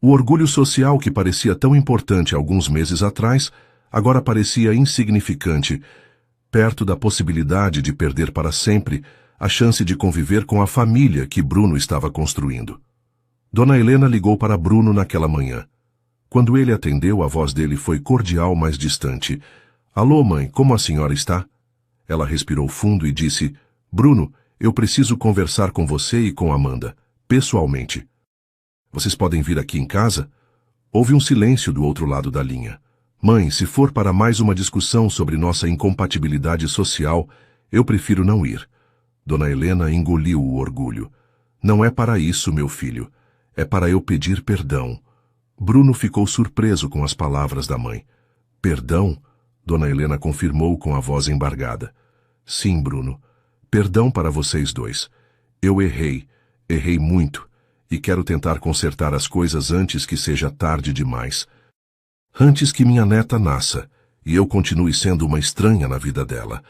O orgulho social que parecia tão importante alguns meses atrás, agora parecia insignificante, perto da possibilidade de perder para sempre a chance de conviver com a família que Bruno estava construindo. Dona Helena ligou para Bruno naquela manhã. Quando ele atendeu, a voz dele foi cordial, mas distante. Alô, mãe, como a senhora está? Ela respirou fundo e disse, Bruno, eu preciso conversar com você e com Amanda, pessoalmente. Vocês podem vir aqui em casa? Houve um silêncio do outro lado da linha. Mãe, se for para mais uma discussão sobre nossa incompatibilidade social, eu prefiro não ir. Dona Helena engoliu o orgulho. Não é para isso, meu filho. É para eu pedir perdão. Bruno ficou surpreso com as palavras da mãe. Perdão? Dona Helena confirmou com a voz embargada. Sim, Bruno. Perdão para vocês dois. Eu errei muito, e quero tentar consertar as coisas antes que seja tarde demais. Antes que minha neta nasça, e eu continue sendo uma estranha na vida dela.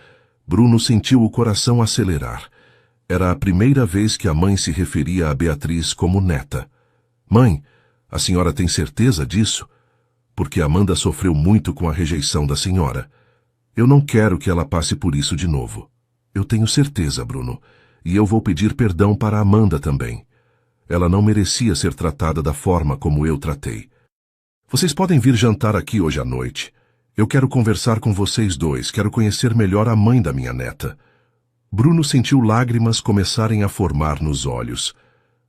Bruno sentiu o coração acelerar. Era a primeira vez que a mãe se referia a Beatriz como neta. Mãe, a senhora tem certeza disso? Porque Amanda sofreu muito com a rejeição da senhora. Eu não quero que ela passe por isso de novo. Eu tenho certeza, Bruno, e eu vou pedir perdão para Amanda também. Ela não merecia ser tratada da forma como eu tratei. Vocês podem vir jantar aqui hoje à noite. Eu quero conversar com vocês dois, quero conhecer melhor a mãe da minha neta. Bruno sentiu lágrimas começarem a formar nos olhos.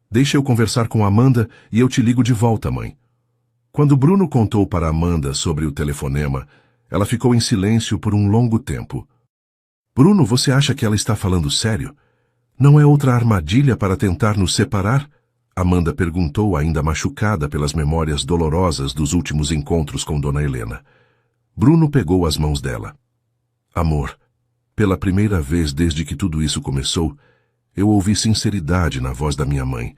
Deixa eu conversar com Amanda e eu te ligo de volta, mãe. Quando Bruno contou para Amanda sobre o telefonema, ela ficou em silêncio por um longo tempo. Bruno, você acha que ela está falando sério? Não é outra armadilha para tentar nos separar? Amanda perguntou, ainda machucada pelas memórias dolorosas dos últimos encontros com Dona Helena. Bruno pegou as mãos dela. Amor, pela primeira vez desde que tudo isso começou, eu ouvi sinceridade na voz da minha mãe.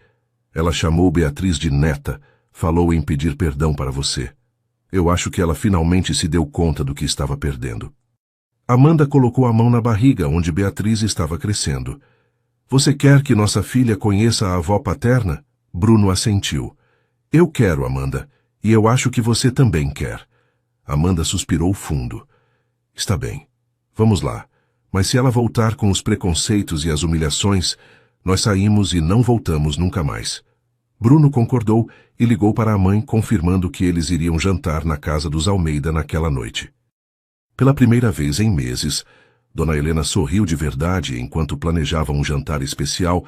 Ela chamou Beatriz de neta, falou em pedir perdão para você. Eu acho que ela finalmente se deu conta do que estava perdendo. Amanda colocou a mão na barriga onde Beatriz estava crescendo. Você quer que nossa filha conheça a avó paterna? Bruno assentiu. Eu quero, Amanda, e eu acho que você também quer. Amanda suspirou fundo. Está bem, vamos lá. Mas se ela voltar com os preconceitos e as humilhações, nós saímos e não voltamos nunca mais. Bruno concordou e ligou para a mãe, confirmando que eles iriam jantar na casa dos Almeida naquela noite. Pela primeira vez em meses, Dona Helena sorriu de verdade enquanto planejava um jantar especial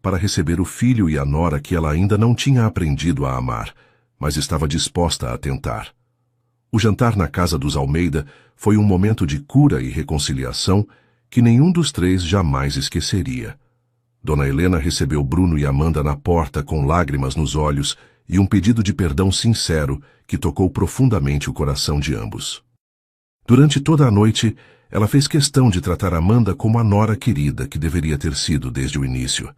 para receber o filho e a nora que ela ainda não tinha aprendido a amar, mas estava disposta a tentar. O jantar na casa dos Almeida foi um momento de cura e reconciliação que nenhum dos três jamais esqueceria. Dona Helena recebeu Bruno e Amanda na porta com lágrimas nos olhos e um pedido de perdão sincero que tocou profundamente o coração de ambos. Durante toda a noite, ela fez questão de tratar Amanda como a nora querida que deveria ter sido desde o início,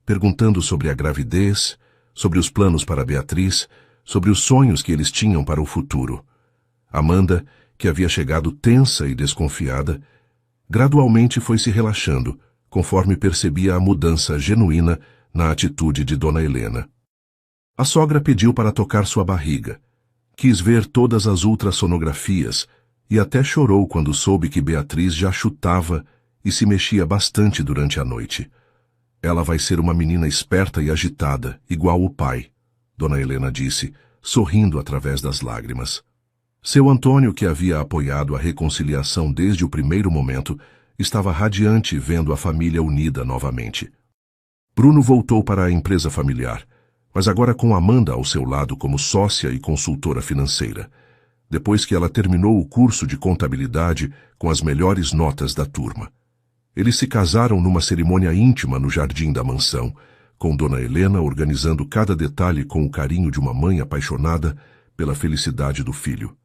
perguntando sobre a gravidez, sobre os planos para Beatriz, sobre os sonhos que eles tinham para o futuro. Amanda, que havia chegado tensa e desconfiada, gradualmente foi se relaxando, conforme percebia a mudança genuína na atitude de Dona Helena. A sogra pediu para tocar sua barriga. Quis ver todas as ultrassonografias e até chorou quando soube que Beatriz já chutava e se mexia bastante durante a noite. Ela vai ser uma menina esperta e agitada, igual o pai, Dona Helena disse, sorrindo através das lágrimas. Seu Antônio, que havia apoiado a reconciliação desde o primeiro momento, estava radiante vendo a família unida novamente. Bruno voltou para a empresa familiar, mas agora com Amanda ao seu lado como sócia e consultora financeira, depois que ela terminou o curso de contabilidade com as melhores notas da turma. Eles se casaram numa cerimônia íntima no jardim da mansão, com Dona Helena organizando cada detalhe com o carinho de uma mãe apaixonada pela felicidade do filho.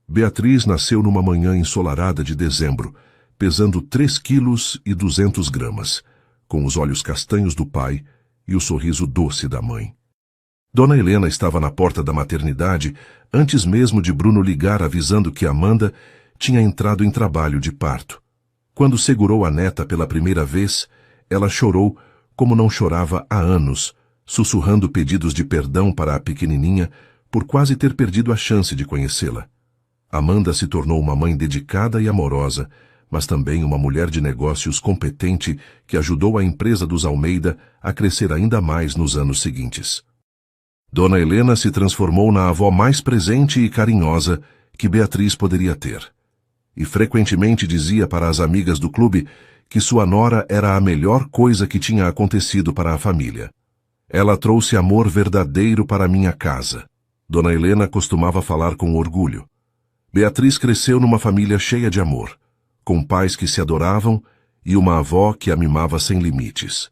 Beatriz nasceu numa manhã ensolarada de dezembro, pesando 3,2 kg, com os olhos castanhos do pai e o sorriso doce da mãe. Dona Helena estava na porta da maternidade antes mesmo de Bruno ligar avisando que Amanda tinha entrado em trabalho de parto. Quando segurou a neta pela primeira vez, ela chorou como não chorava há anos, sussurrando pedidos de perdão para a pequenininha por quase ter perdido a chance de conhecê-la. Amanda se tornou uma mãe dedicada e amorosa, mas também uma mulher de negócios competente que ajudou a empresa dos Almeida a crescer ainda mais nos anos seguintes. Dona Helena se transformou na avó mais presente e carinhosa que Beatriz poderia ter. E frequentemente dizia para as amigas do clube que sua nora era a melhor coisa que tinha acontecido para a família. Ela trouxe amor verdadeiro para minha casa. Dona Helena costumava falar com orgulho. Beatriz cresceu numa família cheia de amor, com pais que se adoravam e uma avó que a mimava sem limites.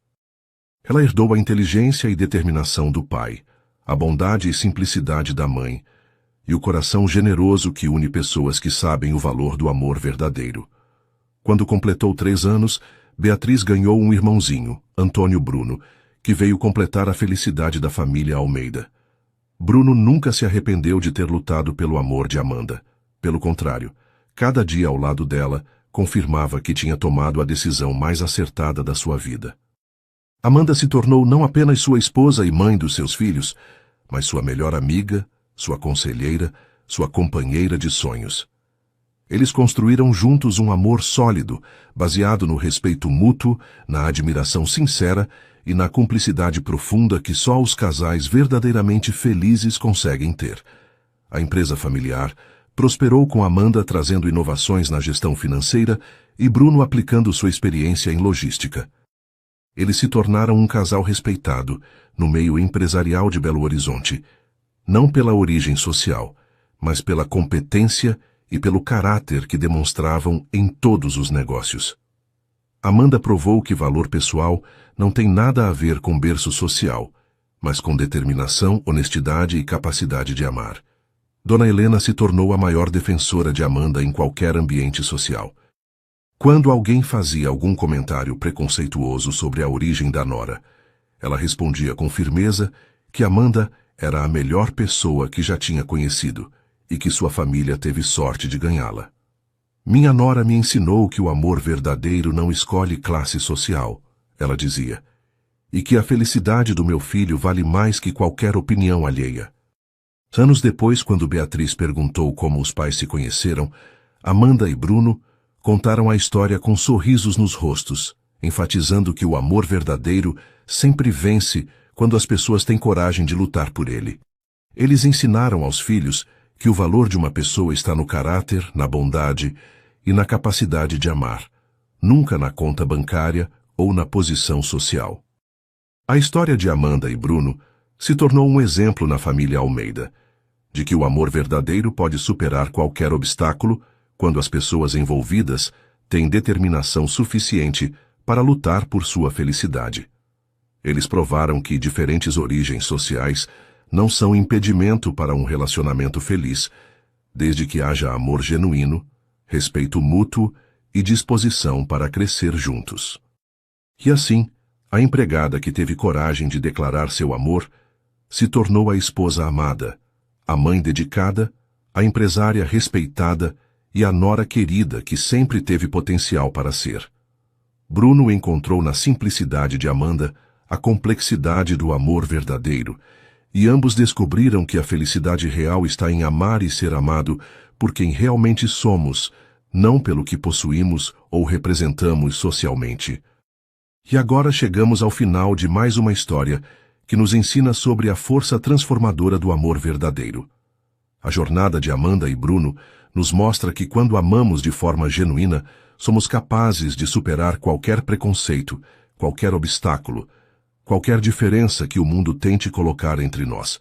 Ela herdou a inteligência e determinação do pai, a bondade e simplicidade da mãe, e o coração generoso que une pessoas que sabem o valor do amor verdadeiro. Quando completou 3 anos, Beatriz ganhou um irmãozinho, Antônio Bruno, que veio completar a felicidade da família Almeida. Bruno nunca se arrependeu de ter lutado pelo amor de Amanda. Pelo contrário, cada dia ao lado dela, confirmava que tinha tomado a decisão mais acertada da sua vida. Amanda se tornou não apenas sua esposa e mãe dos seus filhos, mas sua melhor amiga, sua conselheira, sua companheira de sonhos. Eles construíram juntos um amor sólido, baseado no respeito mútuo, na admiração sincera e na cumplicidade profunda que só os casais verdadeiramente felizes conseguem ter. A empresa familiar prosperou com Amanda trazendo inovações na gestão financeira e Bruno aplicando sua experiência em logística. Eles se tornaram um casal respeitado no meio empresarial de Belo Horizonte, não pela origem social, mas pela competência e pelo caráter que demonstravam em todos os negócios. Amanda provou que valor pessoal não tem nada a ver com berço social, mas com determinação, honestidade e capacidade de amar. Dona Helena se tornou a maior defensora de Amanda em qualquer ambiente social. Quando alguém fazia algum comentário preconceituoso sobre a origem da nora, ela respondia com firmeza que Amanda era a melhor pessoa que já tinha conhecido e que sua família teve sorte de ganhá-la. Minha nora me ensinou que o amor verdadeiro não escolhe classe social, ela dizia, e que a felicidade do meu filho vale mais que qualquer opinião alheia. Anos depois, quando Beatriz perguntou como os pais se conheceram, Amanda e Bruno contaram a história com sorrisos nos rostos, enfatizando que o amor verdadeiro sempre vence quando as pessoas têm coragem de lutar por ele. Eles ensinaram aos filhos que o valor de uma pessoa está no caráter, na bondade e na capacidade de amar, nunca na conta bancária ou na posição social. A história de Amanda e Bruno se tornou um exemplo na família Almeida, de que o amor verdadeiro pode superar qualquer obstáculo quando as pessoas envolvidas têm determinação suficiente para lutar por sua felicidade. Eles provaram que diferentes origens sociais não são impedimento para um relacionamento feliz, desde que haja amor genuíno, respeito mútuo e disposição para crescer juntos. E assim, a empregada que teve coragem de declarar seu amor se tornou a esposa amada, a mãe dedicada, a empresária respeitada e a nora querida que sempre teve potencial para ser. Bruno encontrou na simplicidade de Amanda a complexidade do amor verdadeiro, e ambos descobriram que a felicidade real está em amar e ser amado por quem realmente somos, não pelo que possuímos ou representamos socialmente. E agora chegamos ao final de mais uma história que nos ensina sobre a força transformadora do amor verdadeiro. A jornada de Amanda e Bruno nos mostra que quando amamos de forma genuína, somos capazes de superar qualquer preconceito, qualquer obstáculo, qualquer diferença que o mundo tente colocar entre nós.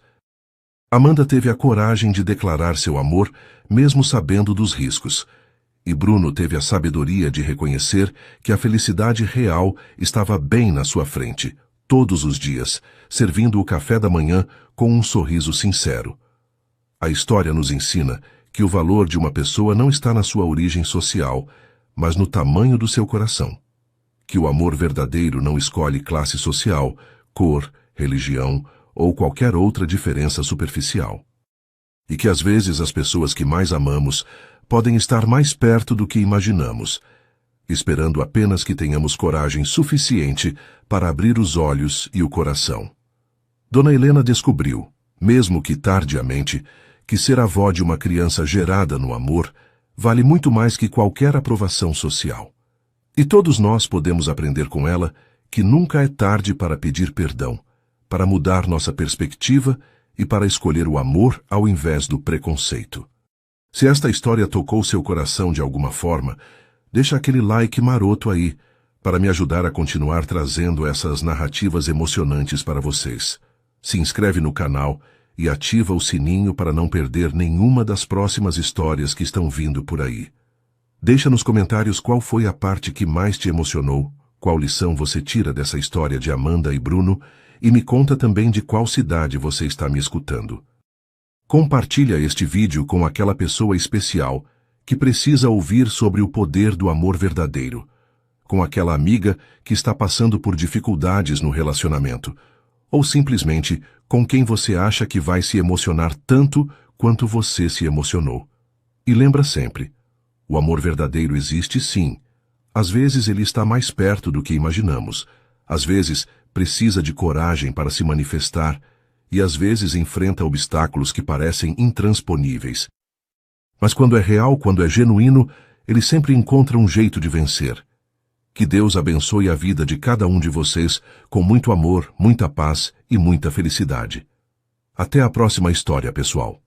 Amanda teve a coragem de declarar seu amor, mesmo sabendo dos riscos. E Bruno teve a sabedoria de reconhecer que a felicidade real estava bem na sua frente, todos os dias, servindo o café da manhã com um sorriso sincero. A história nos ensina que o valor de uma pessoa não está na sua origem social, mas no tamanho do seu coração. Que o amor verdadeiro não escolhe classe social, cor, religião ou qualquer outra diferença superficial. E que às vezes as pessoas que mais amamos podem estar mais perto do que imaginamos, esperando apenas que tenhamos coragem suficiente para abrir os olhos e o coração. Dona Helena descobriu, mesmo que tardiamente, que ser avó de uma criança gerada no amor vale muito mais que qualquer aprovação social. E todos nós podemos aprender com ela que nunca é tarde para pedir perdão, para mudar nossa perspectiva e para escolher o amor ao invés do preconceito. Se esta história tocou seu coração de alguma forma, deixa aquele like maroto aí, para me ajudar a continuar trazendo essas narrativas emocionantes para vocês. Se inscreve no canal e ativa o sininho para não perder nenhuma das próximas histórias que estão vindo por aí. Deixa nos comentários qual foi a parte que mais te emocionou, qual lição você tira dessa história de Amanda e Bruno, e me conta também de qual cidade você está me escutando. Compartilha este vídeo com aquela pessoa especial que precisa ouvir sobre o poder do amor verdadeiro, com aquela amiga que está passando por dificuldades no relacionamento, ou simplesmente com quem você acha que vai se emocionar tanto quanto você se emocionou. E lembra sempre, O amor verdadeiro existe sim. Às vezes ele está mais perto do que imaginamos. Às vezes precisa de coragem para se manifestar e às vezes enfrenta obstáculos que parecem intransponíveis. Mas quando é real, quando é genuíno, ele sempre encontra um jeito de vencer. Que Deus abençoe a vida de cada um de vocês com muito amor, muita paz e muita felicidade. Até a próxima história, pessoal.